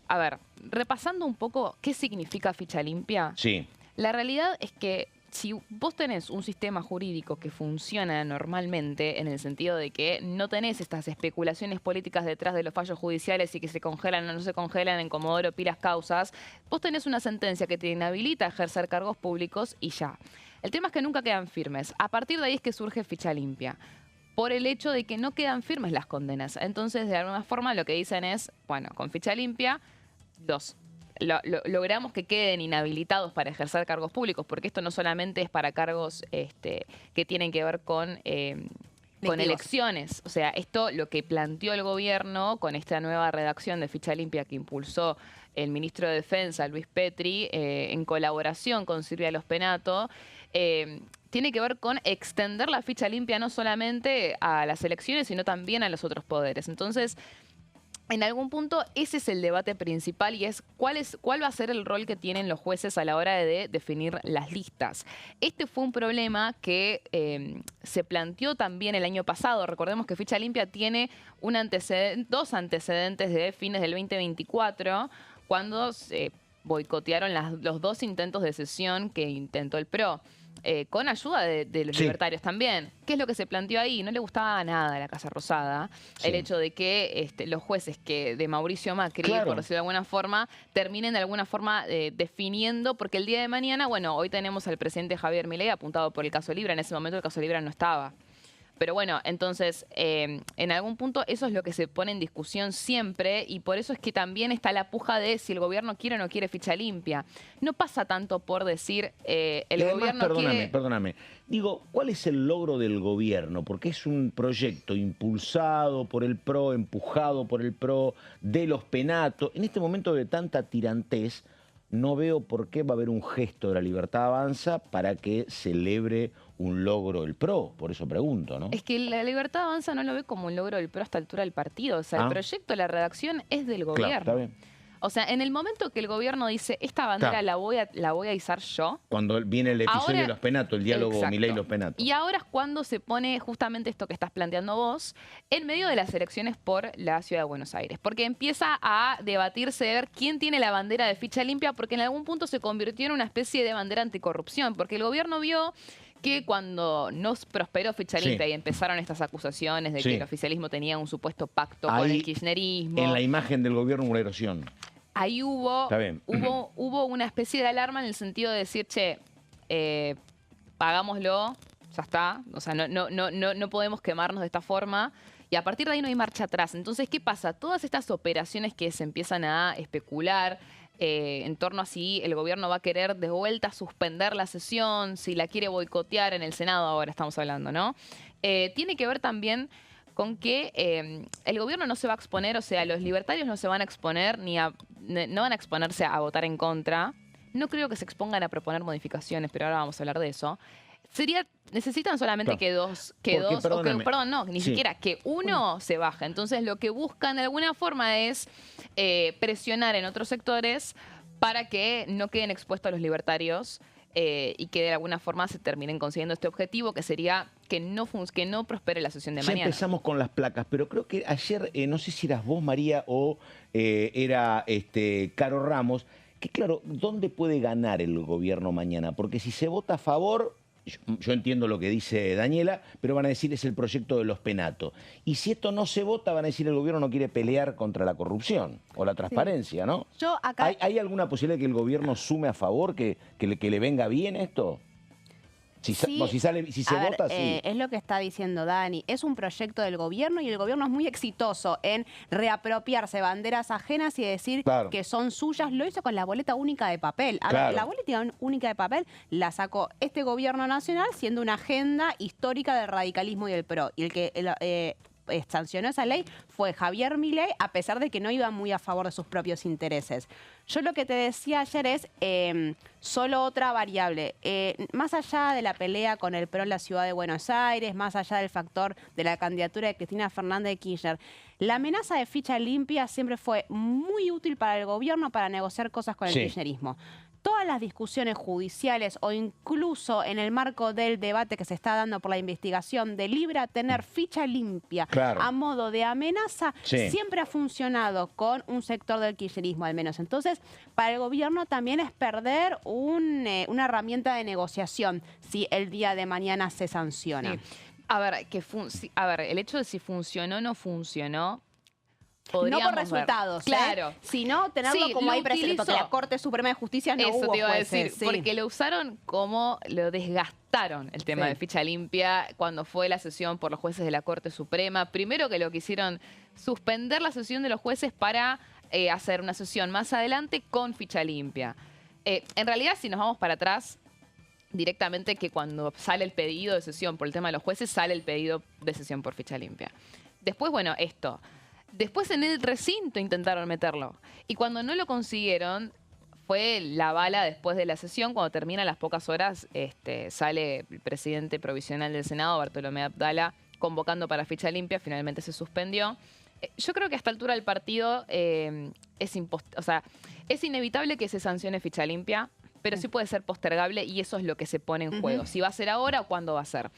S4: a ver, repasando un poco qué significa ficha limpia,
S2: Sí.
S4: la realidad es que si vos tenés un sistema jurídico que funciona normalmente, en el sentido de que no tenés estas especulaciones políticas detrás de los fallos judiciales y que se congelan o no se congelan en Comodoro Pi las causas, vos tenés una sentencia que te inhabilita a ejercer cargos públicos y ya. El tema es que nunca quedan firmes. A partir de ahí es que surge ficha limpia, por el hecho de que no quedan firmes las condenas. Entonces, de alguna forma, lo que dicen es, bueno, con ficha limpia, logramos que queden inhabilitados para ejercer cargos públicos, porque esto no solamente es para cargos que tienen que ver con elecciones. O sea, esto lo que planteó el gobierno con esta nueva redacción de ficha limpia que impulsó el ministro de Defensa, Luis Petri, en colaboración con Silvia Lospenato, tiene que ver con extender la ficha limpia no solamente a las elecciones, sino también a los otros poderes. Entonces, en algún punto ese es el debate principal y es cuál va a ser el rol que tienen los jueces a la hora de definir las listas. Este fue un problema que se planteó también el año pasado. Recordemos que Ficha Limpia tiene dos antecedentes de fines del 2024, cuando se boicotearon los 2 intentos de sesión que intentó el PRO. Con ayuda de los libertarios también. ¿Qué es lo que se planteó ahí? No le gustaba nada a la Casa Rosada el hecho de que los jueces de Mauricio Macri, por decirlo de alguna forma, terminen de alguna forma definiendo, porque el día de mañana, bueno, hoy tenemos al presidente Javier Milei apuntado por el caso Libra. En ese momento el caso Libra no estaba. Pero bueno, entonces, en algún punto eso es lo que se pone en discusión siempre, y por eso es que también está la puja de si el gobierno quiere o no quiere ficha limpia. No pasa tanto por decir gobierno quiere...
S2: Perdóname. Digo, ¿cuál es el logro del gobierno? Porque es un proyecto impulsado por el PRO, empujado por el PRO, de Lospenato. En este momento de tanta tirantez, no veo por qué va a haber un gesto de la Libertad Avanza para que celebre un logro el PRO. Por eso pregunto, ¿no?
S4: Es que la Libertad Avanza no lo ve como un logro del PRO a esta altura del partido. O sea, el proyecto, la redacción es del gobierno.
S2: Claro, está bien.
S4: O sea, en el momento que el gobierno dice, esta bandera la voy a izar yo.
S2: Cuando viene el episodio de Lospenato, el diálogo Milei-Lospenato.
S4: Y ahora es cuando se pone justamente esto que estás planteando vos, en medio de las elecciones por la Ciudad de Buenos Aires. Porque empieza a debatirse de ver quién tiene la bandera de ficha limpia, porque en algún punto se convirtió en una especie de bandera anticorrupción. Porque el gobierno vio que cuando no prosperó ficha limpia y empezaron estas acusaciones de que el oficialismo tenía un supuesto pacto con el kirchnerismo.
S2: En la imagen del gobierno una erosión.
S4: Ahí hubo una especie de alarma en el sentido de decir, che, pagámoslo, ya está. O sea, no podemos quemarnos de esta forma. Y a partir de ahí no hay marcha atrás. Entonces, ¿qué pasa? Todas estas operaciones que se empiezan a especular en torno a si el gobierno va a querer de vuelta suspender la sesión, si la quiere boicotear en el Senado, ahora estamos hablando, ¿no? Tiene que ver también con que el gobierno no se va a exponer, o sea, los libertarios no se van a exponer no van a exponerse a votar en contra. No creo que se expongan a proponer modificaciones, pero ahora vamos a hablar de eso. Necesitan solamente siquiera que uno se baje. Entonces lo que buscan de alguna forma es presionar en otros sectores para que no queden expuestos a los libertarios y que de alguna forma se terminen consiguiendo este objetivo, que sería que no prospere la sesión de mañana.
S2: Empezamos con las placas, pero creo que ayer, no sé si eras vos, María, o era Caro Ramos, que claro, ¿dónde puede ganar el gobierno mañana? Porque si se vota a favor... Yo entiendo lo que dice Daniela, pero van a decir es el proyecto de Lospenato. Y si esto no se vota, van a decir el gobierno no quiere pelear contra la corrupción o la transparencia, ¿no?
S3: Yo acá...
S2: ¿Hay alguna posibilidad de que el gobierno sume a favor, que le venga bien esto? Si
S3: Sí,
S2: se
S3: a ver,
S2: vota, sí.
S3: es lo que está diciendo Dani. Es un proyecto del gobierno y el gobierno es muy exitoso en reapropiarse banderas ajenas y decir
S2: Claro.
S3: que son suyas. Lo hizo con la boleta única de papel. A
S2: Claro.
S3: ver, la boleta única de papel la sacó este gobierno nacional siendo una agenda histórica del radicalismo y del PRO. Y el que sancionó esa ley fue Javier Milei, a pesar de que no iba muy a favor de sus propios intereses. Yo lo que te decía ayer es solo otra variable. Más allá de la pelea con el PRO en la ciudad de Buenos Aires, más allá del factor de la candidatura de Cristina Fernández de Kirchner, la amenaza de ficha limpia siempre fue muy útil para el gobierno para negociar cosas con el kirchnerismo. Todas las discusiones judiciales o incluso en el marco del debate que se está dando por la investigación de Libra, tener ficha limpia a modo de amenaza siempre ha funcionado con un sector del kirchnerismo al menos. Entonces, para el gobierno también es perder una herramienta de negociación si el día de mañana se sanciona.
S4: Sí. A ver, el hecho de si funcionó o no funcionó,
S3: no por resultados,
S4: claro,
S3: sino tenerlo como ahí presente, porque la Corte Suprema de Justicia no hubo
S4: te iba
S3: jueces,
S4: a decir, porque lo usaron como lo desgastaron el tema de ficha limpia cuando fue la sesión por los jueces de la Corte Suprema. Primero que lo quisieron suspender la sesión de los jueces para hacer una sesión más adelante con ficha limpia. En realidad, si nos vamos para atrás, directamente que cuando sale el pedido de sesión por el tema de los jueces, sale el pedido de sesión por ficha limpia. Después, bueno, esto. Después en el recinto intentaron meterlo. Y cuando no lo consiguieron, fue la bala después de la sesión. Cuando terminan las pocas horas, sale el presidente provisional del Senado, Bartolomé Abdala, convocando para ficha limpia. Finalmente se suspendió. Yo creo que a esta altura del partido es inevitable que se sancione ficha limpia, pero sí puede ser postergable y eso es lo que se pone en juego. Si va a ser ahora o cuándo va a ser.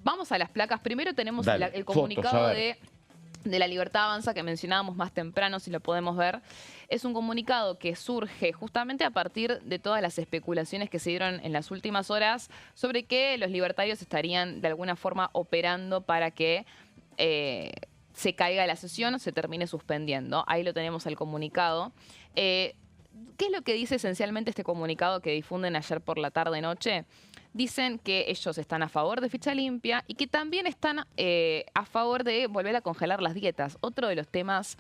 S4: Vamos a las placas. Primero tenemos el comunicado de la Libertad Avanza que mencionábamos más temprano, si lo podemos ver. Es un comunicado que surge justamente a partir de todas las especulaciones que se dieron en las últimas horas sobre que los libertarios estarían de alguna forma operando para que se caiga la sesión, se termine suspendiendo. Ahí lo tenemos el comunicado. ¿Qué es lo que dice esencialmente este comunicado que difunden ayer por la tarde-noche? Dicen que ellos están a favor de ficha limpia y que también están a favor de volver a congelar las dietas. Otro de los temas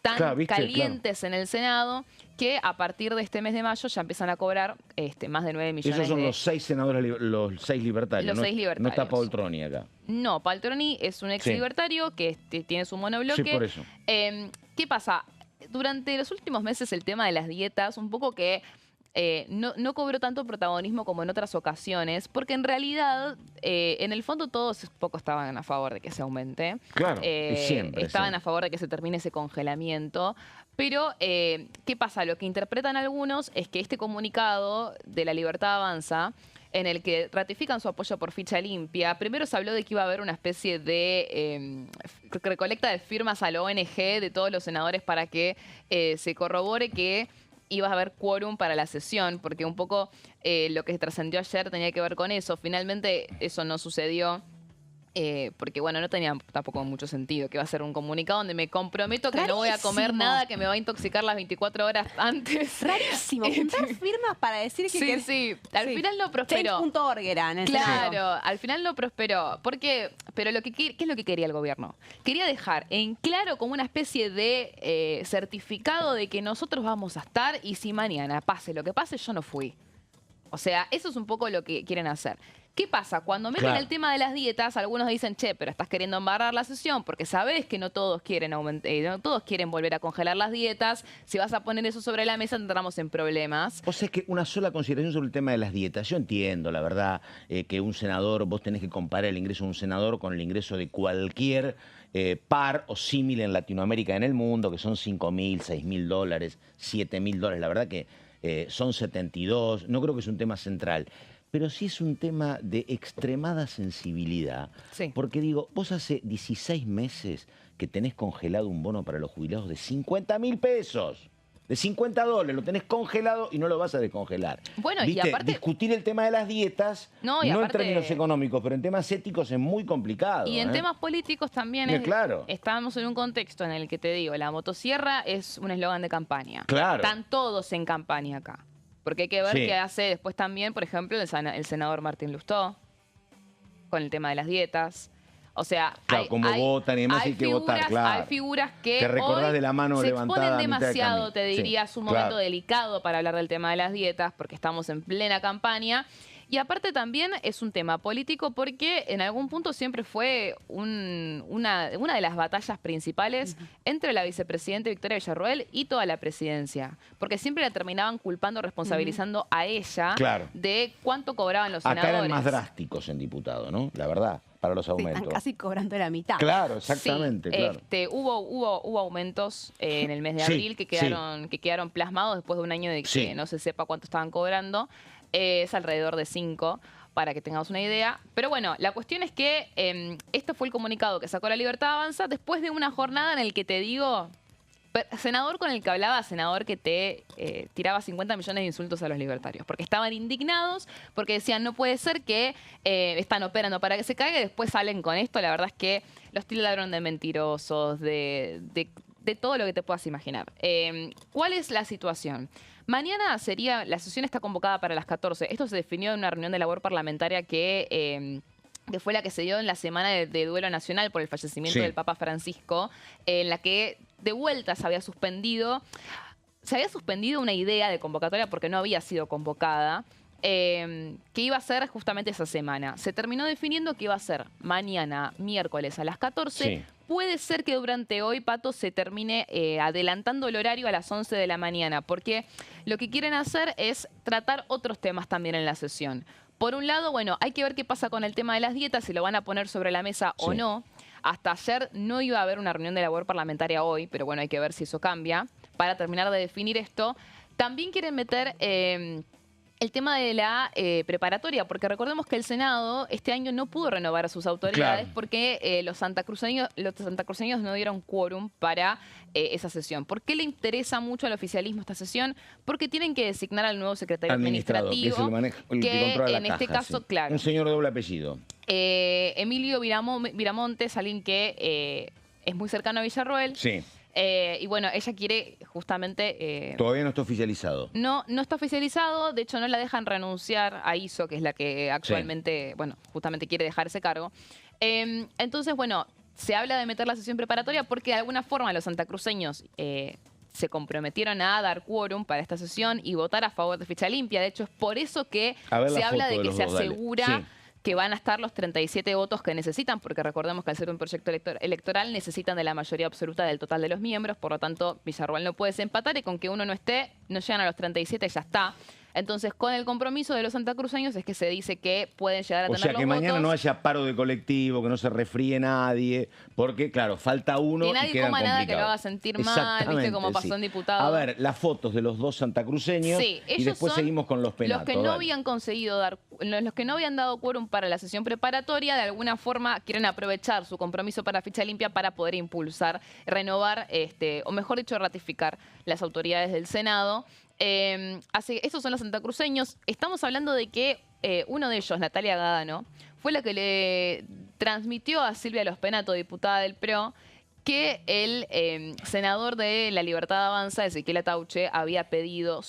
S4: tan calientes en el Senado, que a partir de este mes de mayo ya empiezan a cobrar más de 9 millones.
S2: Esos son los 6 senadores, los 6 libertarios.
S4: Los 6 libertarios.
S2: No está Poltroni acá.
S4: No, Poltroni es un ex libertario que tiene su monobloque.
S2: Sí, por eso.
S4: ¿Qué pasa? Durante los últimos meses el tema de las dietas, un poco que no cobró tanto protagonismo como en otras ocasiones, porque en realidad, en el fondo todos poco estaban a favor de que se aumente.
S2: Claro, y siempre.
S4: Estaban a favor de que se termine ese congelamiento. Pero, ¿qué pasa? Lo que interpretan algunos es que este comunicado de la Libertad Avanza, en el que ratifican su apoyo por ficha limpia, primero se habló de que iba a haber una especie de recolecta de firmas a la ONG de todos los senadores para que se corrobore que iba a haber quórum para la sesión, porque un poco lo que se trascendió ayer tenía que ver con eso. Finalmente eso no sucedió. Porque, bueno, no tenía tampoco mucho sentido que va a ser un comunicado donde me comprometo que no voy a comer nada que me va a intoxicar las 24 horas antes.
S3: Rarísimo, juntar firmas para decir que...
S4: Sí, al final no prosperó.
S3: Change.org era en el
S4: Claro,
S3: Senado.
S4: al final no prosperó. Porque, pero ¿qué es lo que quería el gobierno? Quería dejar en claro como una especie de certificado de que nosotros vamos a estar y si mañana pase lo que pase, yo no fui. O sea, eso es un poco lo que quieren hacer. ¿Qué pasa? Cuando meten el tema de las dietas, algunos dicen, che, pero estás queriendo embarrar la sesión porque sabés que no todos quieren no todos quieren volver a congelar las dietas. Si vas a poner eso sobre la mesa, entramos en problemas.
S2: O sea, es que una sola consideración sobre el tema de las dietas. Yo entiendo, la verdad, que un senador, vos tenés que comparar el ingreso de un senador con el ingreso de cualquier par o símil en Latinoamérica, en el mundo, que son $5.000, $6.000, $7.000. La verdad que son 72. No creo que es un tema central. Pero sí es un tema de extremada sensibilidad.
S4: Sí.
S2: Porque digo, vos hace 16 meses que tenés congelado un bono para los jubilados de $50.000 pesos. De $50, lo tenés congelado y no lo vas a descongelar.
S4: Bueno,
S2: ¿viste?
S4: y aparte...
S2: Discutir el tema de las dietas, no
S4: aparte,
S2: en términos económicos, pero en temas éticos es muy complicado.
S4: Y en temas políticos también estamos en un contexto en el que te digo, la motosierra es un eslogan de campaña.
S2: Claro.
S4: Están todos en campaña acá. Porque hay que ver
S2: Sí.
S4: qué hace después también, por ejemplo, el senador Martín Lustó, con el tema de las dietas. O sea,
S2: Claro, cómo votan y demás, hay que votar, claro.
S4: Hay figuras que
S2: Te recordás
S4: hoy
S2: de la mano
S4: se
S2: levantada
S4: exponen
S2: a mitad de
S4: demasiado,
S2: camino.
S4: te diría,
S2: Sí,
S4: es un momento
S2: claro.
S4: delicado para hablar del tema de las dietas, porque estamos en plena campaña. Y aparte también es un tema político porque en algún punto siempre fue una de las batallas principales entre la vicepresidenta Victoria Villarroel y toda la presidencia. Porque siempre la terminaban culpando, responsabilizando a ella
S2: Claro.
S4: de cuánto cobraban los
S2: Acá
S4: senadores.
S2: eran más drásticos en diputado, ¿no? La verdad, para los
S3: Sí,
S2: aumentos.
S3: están casi cobrando la mitad.
S2: Claro, exactamente,
S4: Sí,
S2: claro.
S4: hubo aumentos en el mes de
S2: Sí,
S4: abril que quedaron plasmados después de un año de que
S2: Sí.
S4: no se sepa cuánto estaban cobrando. Es alrededor de 5, para que tengamos una idea. Pero bueno, la cuestión es que este fue el comunicado que sacó La Libertad Avanza después de una jornada en el que te digo, senador con el que hablaba, senador que te tiraba 50 millones de insultos a los libertarios, porque estaban indignados, porque decían no puede ser que están operando para que se caiga y después salen con esto. La verdad es que los tildaron de mentirosos, de todo lo que te puedas imaginar. ¿Cuál es la situación? Mañana la sesión está convocada para las 14. Esto se definió en una reunión de labor parlamentaria que fue la que se dio en la semana de duelo nacional por el fallecimiento
S2: Sí.
S4: del Papa Francisco, en la que de vuelta se había suspendido una idea de convocatoria porque no había sido convocada, que iba a ser justamente esa semana. Se terminó definiendo que iba a ser mañana, miércoles a las 14.
S2: Sí.
S4: Puede ser que durante hoy, Pato, se termine adelantando el horario a las 11 de la mañana, porque lo que quieren hacer es tratar otros temas también en la sesión. Por un lado, bueno, hay que ver qué pasa con el tema de las dietas, si lo van a poner sobre la mesa o
S2: Sí.
S4: no. Hasta ayer no iba a haber una reunión de labor parlamentaria hoy, pero bueno, hay que ver si eso cambia para terminar de definir esto. También quieren meter el tema de la preparatoria, porque recordemos que el Senado este año no pudo renovar a sus autoridades
S2: Claro.
S4: porque los santacruceños no dieron quórum para esa sesión. ¿Por qué le interesa mucho al oficialismo esta sesión? Porque tienen que designar al nuevo secretario
S2: Administrador, que es
S4: administrativo,
S2: el que controla la
S4: en este
S2: caja,
S4: caso,
S2: sí.
S4: claro,
S2: Un señor de doble apellido.
S4: Emilio Viramontes, alguien que es muy cercano a Villarroel.
S2: Sí.
S4: Y bueno, ella quiere justamente...
S2: Todavía no está oficializado.
S4: No está oficializado, de hecho no la dejan renunciar a ISO, que es la que actualmente, bueno, justamente quiere dejar ese cargo. Entonces, bueno, se habla de meter la sesión preparatoria porque de alguna forma los santacruceños se comprometieron a dar quórum para esta sesión y votar a favor de ficha limpia. De hecho, es por eso que
S2: A ver
S4: se
S2: la
S4: habla
S2: foto
S4: de
S2: de
S4: que
S2: los
S4: se
S2: dos, dale.
S4: asegura...
S2: Sí.
S4: que van a estar los 37 votos que necesitan, porque recordemos que al ser un proyecto electoral necesitan de la mayoría absoluta del total de los miembros, por lo tanto Villarroel no puede empatar y con que uno no esté, no llegan a los 37 y ya está. Entonces, con el compromiso de los santacruceños es que se dice que pueden llegar a
S2: O
S4: tener
S2: sea,
S4: los
S2: que mañana
S4: votos.
S2: no haya paro de colectivo, que no se resfríe nadie, porque, claro, falta uno
S4: Que
S2: y
S4: nadie
S2: quedan
S4: coma nada que lo
S2: complicados.
S4: haga sentir mal,
S2: Exactamente,
S4: ¿viste? Como pasó
S2: sí.
S4: en diputado.
S2: A ver, las fotos de los dos santacruceños
S4: Sí,
S2: y
S4: ellos
S2: después
S4: son
S2: seguimos con los penatos.
S4: Los que no
S2: dale.
S4: habían conseguido los que no habían dado quórum para la sesión preparatoria, de alguna forma quieren aprovechar su compromiso para ficha limpia para poder impulsar, renovar, o mejor dicho, ratificar las autoridades del Senado. Estos son los santacruceños. Estamos hablando de que uno de ellos, Natalia Gadano, fue la que le transmitió a Silvia Los Penato, diputada del PRO, que el senador de La Libertad Avanza, Ezequiel Atauche, había pedido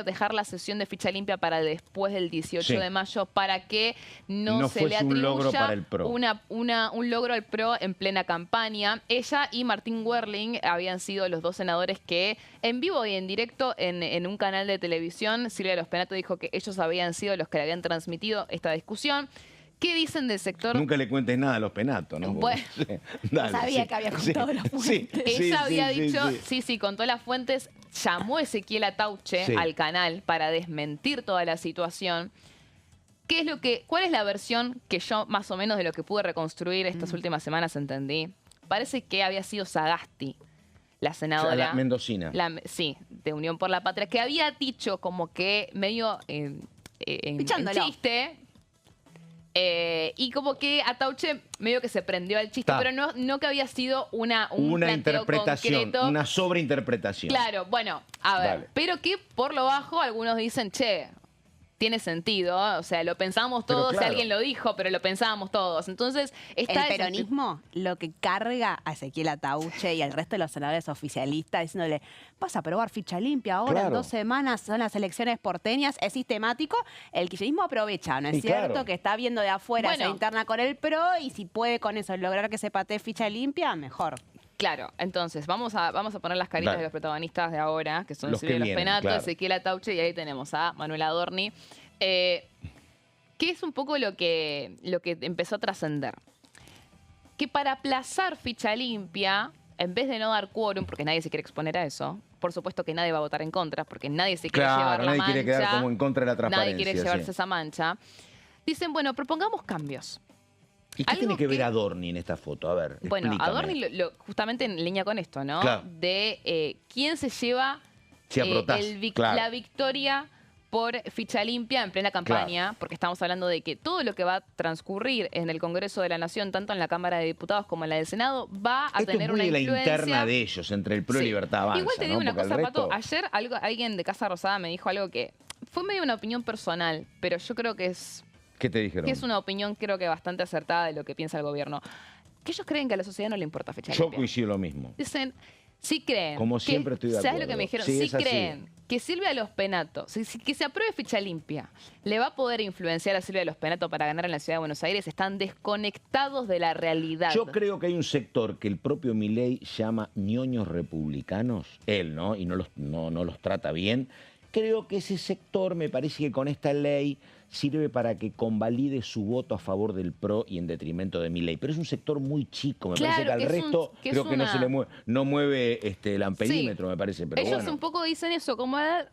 S4: dejar la sesión de ficha limpia para después del 18
S2: Sí.
S4: de mayo para que no se le
S2: fuese un logro
S4: atribuya
S2: para el PRO.
S4: un logro al PRO en plena campaña. Ella y Martín Werling habían sido los dos senadores que en vivo y en directo en un canal de televisión, Silvia Los Penato dijo que ellos habían sido los que le habían transmitido esta discusión. ¿Qué dicen del sector?
S2: Nunca le cuentes nada a los penatos, ¿no?
S4: Bueno.
S2: Dale,
S3: sabía que había contado las fuentes.
S4: Ella había dicho,
S2: sí.
S4: sí, contó las fuentes, llamó a Ezequiel Atauche
S2: Sí.
S4: al canal para desmentir toda la situación. ¿Cuál es la versión que yo más o menos de lo que pude reconstruir estas últimas semanas entendí? Parece que había sido Sagasti, la senadora.
S2: La mendocina.
S4: Sí, de Unión por la Patria, que había dicho como que medio en
S3: Pichándolo.
S4: chiste. Y como que Atauche medio que se prendió al chiste,
S2: Ta.
S4: pero no que había sido un
S2: Una
S4: planteo
S2: interpretación,
S4: concreto.
S2: una sobreinterpretación.
S4: Claro, bueno, a ver,
S2: Dale.
S4: pero que por lo bajo algunos dicen, che, tiene sentido, o sea, lo pensamos todos,
S2: claro.
S4: si alguien lo dijo, pero lo pensábamos todos. Entonces, está
S3: el peronismo lo que carga a Ezequiel Atauche y al resto de los senadores oficialistas diciéndole, vas a aprobar ficha limpia ahora,
S2: Claro.
S3: en 2 semanas son las elecciones porteñas, es sistemático. El kirchnerismo aprovecha, ¿no es
S2: Y
S3: cierto?
S2: claro.
S3: Que está viendo de afuera
S4: Bueno.
S3: esa interna con el PRO y si puede con eso lograr que se patee ficha limpia, mejor.
S4: Claro, entonces vamos a poner las caritas
S2: Dale.
S4: de los protagonistas de ahora, que son
S2: Los
S4: Silvia
S2: que
S4: Los
S2: vienen,
S4: Penato,
S2: claro.
S4: Ezequiel Atauche, y ahí tenemos a Manuel Adorni, que es un poco lo que empezó a trascender. Que para aplazar ficha limpia, en vez de no dar quórum, porque nadie se quiere exponer a eso, por supuesto que nadie va a votar en contra, porque nadie se quiere llevar
S2: Claro,
S4: la
S2: nadie
S4: mancha.
S2: quiere quedar como en contra de la transparencia.
S4: Nadie quiere llevarse
S2: sí.
S4: esa mancha. Dicen, bueno, propongamos cambios.
S2: ¿Y qué
S4: algo
S2: tiene que ver
S4: que-
S2: Adorni en esta foto? A ver,
S4: Bueno,
S2: explícame.
S4: Adorni, justamente en línea con esto, ¿no?
S2: Claro.
S4: De quién se lleva
S2: Si aprotás, claro.
S4: la victoria por ficha limpia en plena campaña, porque estamos hablando de que todo lo que va a transcurrir en el Congreso de la Nación, tanto en la Cámara de Diputados como en la del Senado, va a
S2: Esto
S4: tener
S2: es muy
S4: una
S2: de la
S4: influencia.
S2: interna de ellos, entre el PRO y
S4: Sí.
S2: Libertad Avanza.
S4: Igual te digo
S2: ¿no?
S4: una
S2: Porque
S4: cosa,
S2: el
S4: Pato.
S2: resto-
S4: Ayer alguien de Casa Rosada me dijo algo que fue medio una opinión personal, pero yo creo que es
S2: ¿Qué te dijeron?
S4: una opinión creo que bastante acertada de lo que piensa el gobierno. Que ellos creen que a la sociedad no le importa ficha
S2: Yo
S4: limpia.
S2: coincido lo mismo.
S4: Dicen, sí creen.
S2: Como
S4: que-
S2: siempre estoy de
S4: ¿Sabes
S2: acuerdo.
S4: lo que me dijeron?
S2: Sí,
S4: Sí
S2: es así.
S4: creen que Silvia Los Penato, que se apruebe ficha limpia, le va a poder influenciar a Silvia Los Penato para ganar en la ciudad de Buenos Aires. Están desconectados de la realidad.
S2: Yo creo que hay un sector que el propio Milei llama ñoños republicanos, él, ¿no? Y no los trata bien. Creo que ese sector, me parece que con esta ley sirve para que convalide su voto a favor del PRO y en detrimento de Milei. Pero es un sector muy chico, me
S4: Claro,
S2: parece que al
S4: que es un-
S2: resto
S4: que es
S2: creo que no
S4: una-
S2: se le mueve el amperímetro, me parece. Pero
S4: Ellos
S2: bueno,
S4: un poco dicen eso, como a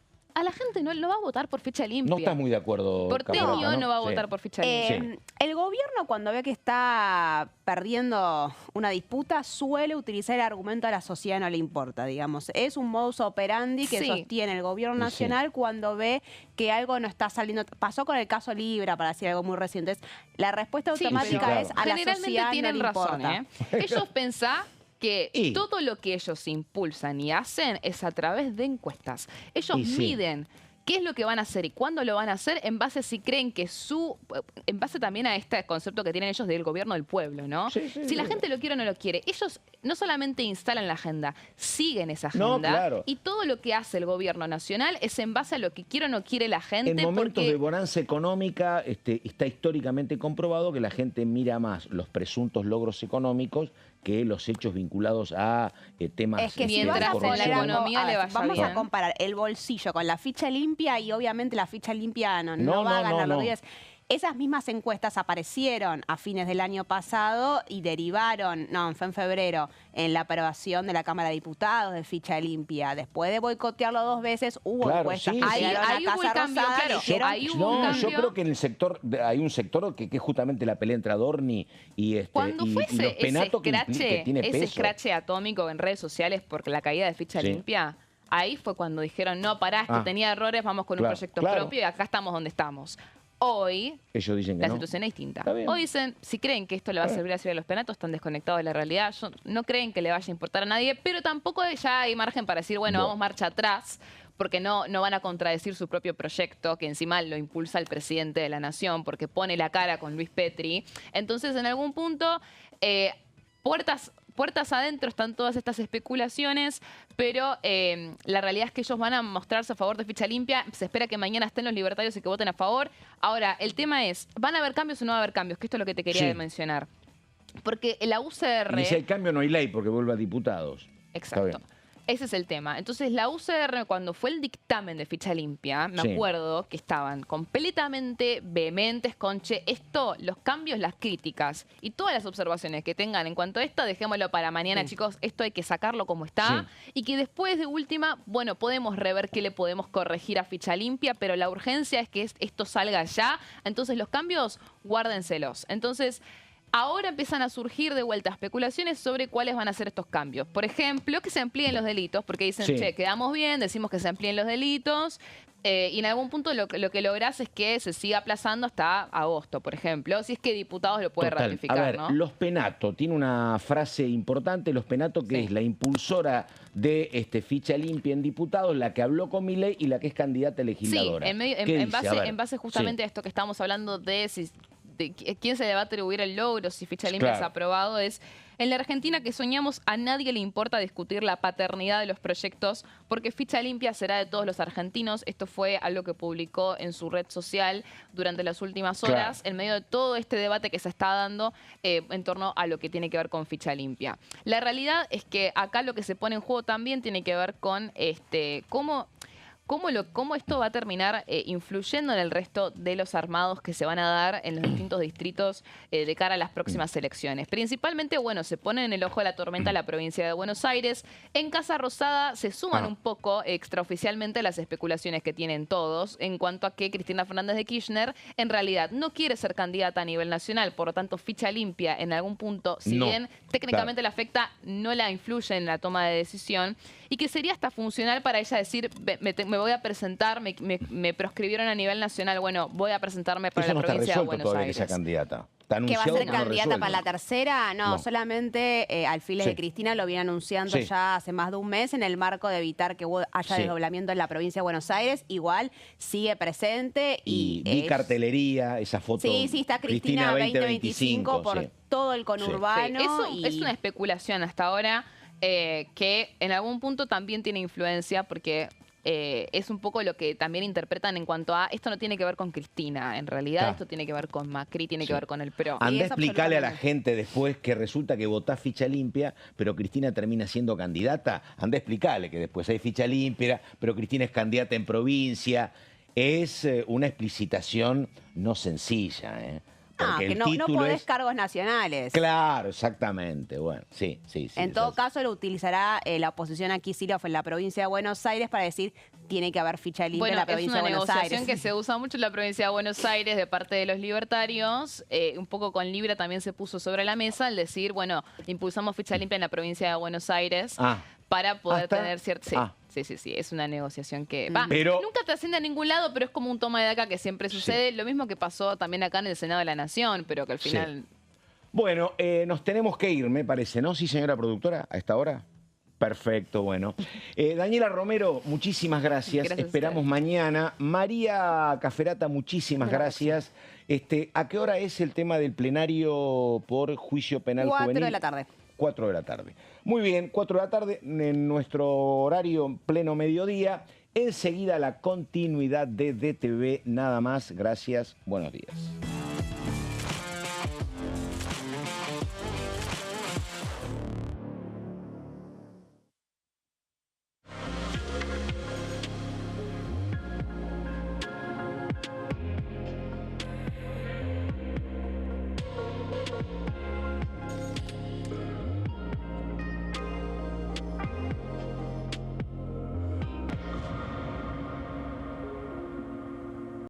S4: la gente no va a votar por ficha limpia.
S2: no estás muy de acuerdo,
S4: Porteño
S2: Caporata,
S4: no va a
S2: Sí.
S4: votar por ficha limpia.
S3: El gobierno cuando ve que está perdiendo una disputa suele utilizar el argumento a la sociedad no le importa, digamos. Es un modus operandi que
S4: Sí.
S3: sostiene el gobierno
S2: Sí.
S3: nacional cuando ve que algo no está saliendo. Pasó con el caso Libra, para decir algo muy reciente. La respuesta
S4: Sí,
S3: automática
S2: pero
S3: es a la
S4: generalmente
S3: sociedad
S4: tienen
S3: no le
S4: razón,
S3: importa.
S4: ¿eh? Ellos pensán que
S2: Y-
S4: todo lo que ellos impulsan y hacen es a través de encuestas. Ellos
S2: Y sí.
S4: miden qué es lo que van a hacer y cuándo lo van a hacer en base si creen que en base también a este concepto que tienen ellos del gobierno del pueblo, ¿no?
S2: Sí, sí,
S4: si la
S2: sí.
S4: gente lo quiere o no lo quiere, ellos no solamente instalan la agenda, siguen esa
S2: No,
S4: agenda
S2: claro.
S4: y todo lo que hace el gobierno nacional es en base a lo que quiere o no quiere la gente.
S2: En momentos
S4: porque
S2: de bonanza económica está históricamente comprobado que la gente mira más los presuntos logros económicos que los hechos vinculados a temas
S3: Es que si
S4: Mientras
S3: vas a
S4: en la
S3: poner algo-
S4: economía
S3: a ver,
S4: le vaya
S3: vamos a
S4: bien.
S3: comparar el bolsillo con la ficha limpia y obviamente la ficha limpia no
S2: No,
S3: va a
S2: no,
S3: ganar
S2: no,
S3: los
S2: no.
S3: días. Esas mismas encuestas aparecieron a fines del año pasado y derivaron, no, fue en febrero, en la aprobación de la Cámara de Diputados de ficha limpia. Después de boicotearlo 2 veces, hubo
S2: Claro,
S3: encuestas
S2: sí,
S3: que
S2: sí.
S3: llegaron
S4: Ahí
S3: a
S4: hubo el
S3: Casa
S4: cambio,
S3: Rosada y
S4: claro.
S3: dijeron,
S4: Ahí hubo un
S2: No, yo
S4: cambio.
S2: creo que en el sector hay un sector que es justamente la pelea entre Adorni y
S4: Cuando
S2: y
S4: fue
S2: los Penato que tiene
S4: ese
S2: peso.
S4: escrache atómico en redes sociales por la caída de ficha
S2: Sí.
S4: limpia, ahí fue cuando dijeron, no, pará, es que
S2: Ah.
S4: tenía errores, vamos con
S2: Claro,
S4: un proyecto
S2: claro.
S4: propio y acá estamos donde estamos. Hoy,
S2: Ellos dicen que
S4: la
S2: no.
S4: situación es distinta.
S2: Está bien.
S4: Hoy dicen, si creen que esto le va a servir a Silvia Los Penatos, están desconectados de la realidad. No creen que le vaya a importar a nadie, pero tampoco ya hay margen para decir, bueno, vamos marcha atrás, porque no van a contradecir su propio proyecto, que encima lo impulsa el presidente de la Nación, porque pone la cara con Luis Petri. Entonces, en algún punto, puertas adentro están todas estas especulaciones, pero la realidad es que ellos van a mostrarse a favor de ficha limpia. Se espera que mañana estén los libertarios y que voten a favor. Ahora, el tema es, ¿van a haber cambios o no va a haber cambios? Que esto es lo que te quería
S2: Sí.
S4: mencionar. Porque la UCR...
S2: Y si hay cambio no hay ley porque vuelve a diputados. Está
S4: Exacto.
S2: bien.
S4: Ese es el tema. Entonces, la UCR, cuando fue el dictamen de ficha limpia, me
S2: Sí.
S4: acuerdo que estaban completamente vehementes con, che, esto, los cambios, las críticas y todas las observaciones que tengan en cuanto a esto, dejémoslo para mañana, chicos, esto hay que sacarlo como está. Y que después, de última, bueno, podemos rever qué le podemos corregir a ficha limpia, pero la urgencia es que esto salga ya. Entonces, los cambios, guárdenselos. Entonces, ahora empiezan a surgir de vuelta especulaciones sobre cuáles van a ser estos cambios. Por ejemplo, que se amplíen los delitos, porque dicen,
S2: Sí.
S4: che, quedamos bien, decimos que se amplíen los delitos, y en algún punto lo que lográs es que se siga aplazando hasta agosto, por ejemplo, si es que diputados lo puede
S2: Total.
S4: ratificar,
S2: A ver,
S4: ¿no?
S2: Los Penato, tiene una frase importante, Los Penato, que
S4: Sí.
S2: es la impulsora de Ficha Limpia en diputados, la que habló con Milei y la que es candidata a
S4: Sí,
S2: legisladora.
S4: en, medio- en-
S2: ¿Qué
S4: en
S2: dice? A
S4: base,
S2: ver,
S4: en base justamente
S2: sí.
S4: a esto que estamos hablando de quién se le va a atribuir el logro, si Ficha Limpia es
S2: Claro.
S4: aprobado, es en la Argentina que soñamos a nadie le importa discutir la paternidad de los proyectos porque Ficha Limpia será de todos los argentinos. Esto fue algo que publicó en su red social durante las últimas horas, en medio de todo este debate que se está dando en torno a lo que tiene que ver con Ficha Limpia. La realidad es que acá lo que se pone en juego también tiene que ver con cómo esto va a terminar influyendo en el resto de los armados que se van a dar en los distintos distritos de cara a las próximas elecciones. Principalmente, bueno, se pone en el ojo de la tormenta la provincia de Buenos Aires. En Casa Rosada se suman un poco extraoficialmente las especulaciones que tienen todos en cuanto a que Cristina Fernández de Kirchner en realidad no quiere ser candidata a nivel nacional, por lo tanto Ficha Limpia en algún punto, si
S2: No,
S4: bien técnicamente la afecta, no la influye en la toma de decisión y que sería hasta funcional para ella decir, me voy a presentar, me proscribieron a nivel nacional, bueno, voy a presentarme para
S2: Eso no
S4: la
S2: está
S4: provincia de
S2: resuelto
S4: Buenos
S2: todavía que
S4: Aires.
S2: sea candidata. Está
S3: ¿Que va a
S2: anunciado,
S3: ser
S2: pero no
S3: candidata
S2: resuelto.
S3: para la tercera? No,
S2: No.
S3: solamente alfiles
S2: Sí.
S3: de Cristina lo viene anunciando
S2: Sí.
S3: ya hace más de un mes en el marco de evitar que haya
S2: Sí.
S3: desdoblamiento en la provincia de Buenos Aires. Igual sigue presente
S2: Y
S3: y
S2: vi
S3: es-
S2: cartelería, esa foto.
S3: Sí, sí, está Cristina 2025 por
S2: sí.
S3: todo el
S4: Sí,
S3: conurbano.
S4: eso
S3: y...
S4: es una especulación hasta ahora que en algún punto también tiene influencia porque es un poco lo que también interpretan en cuanto a esto no tiene que ver con Cristina, en realidad
S2: Claro.
S4: esto tiene que ver con Macri, tiene
S2: Sí.
S4: que ver con el PRO.
S2: Andá a
S3: es
S2: explicarle a la
S3: absolutamente.
S2: gente después que resulta que votás Ficha Limpia, pero Cristina termina siendo candidata. Andá a explicarle que después hay Ficha Limpia, pero Cristina es candidata en provincia. Es una explicitación no sencilla, ¿eh?
S3: No,
S2: Porque
S3: que
S2: el
S3: no
S2: título
S3: podés
S2: es...
S3: cargos nacionales.
S2: Claro, exactamente. Bueno, sí.
S3: En
S2: es
S3: todo
S2: así.
S3: caso, lo utilizará la oposición aquí, Kicillof, en la provincia de Buenos Aires para decir tiene que haber ficha limpia
S4: Bueno,
S3: en la
S4: es
S3: provincia
S4: una
S3: de Buenos
S4: negociación
S3: Aires.
S4: que se usa mucho en la provincia de Buenos Aires de parte de los libertarios. Un poco con Libra también se puso sobre la mesa el decir, bueno, impulsamos ficha limpia en la provincia de Buenos Aires para poder
S2: ¿Hasta?
S4: tener cierto... Sí, es una negociación que... Va,
S2: Pero-
S4: nunca trasciende a ningún lado, pero es como un toma de daca que siempre sucede. Lo mismo que pasó también acá en el Senado de la Nación, pero que al
S2: Sí.
S4: final...
S2: Bueno, nos tenemos que ir, me parece, ¿no? Sí, señora productora, a esta hora. Perfecto, bueno. Daniela Romero, muchísimas gracias.
S4: Gracias a
S2: Esperamos
S4: ustedes.
S2: mañana. María Caferata, muchísimas gracias. ¿A qué hora es el tema del plenario por juicio penal
S3: 4
S2: juvenil?
S3: de la tarde.
S2: 4 de la tarde. Muy bien, 4 de la tarde, en nuestro horario pleno mediodía. Enseguida la continuidad de DTV, nada más. Gracias, buenos días.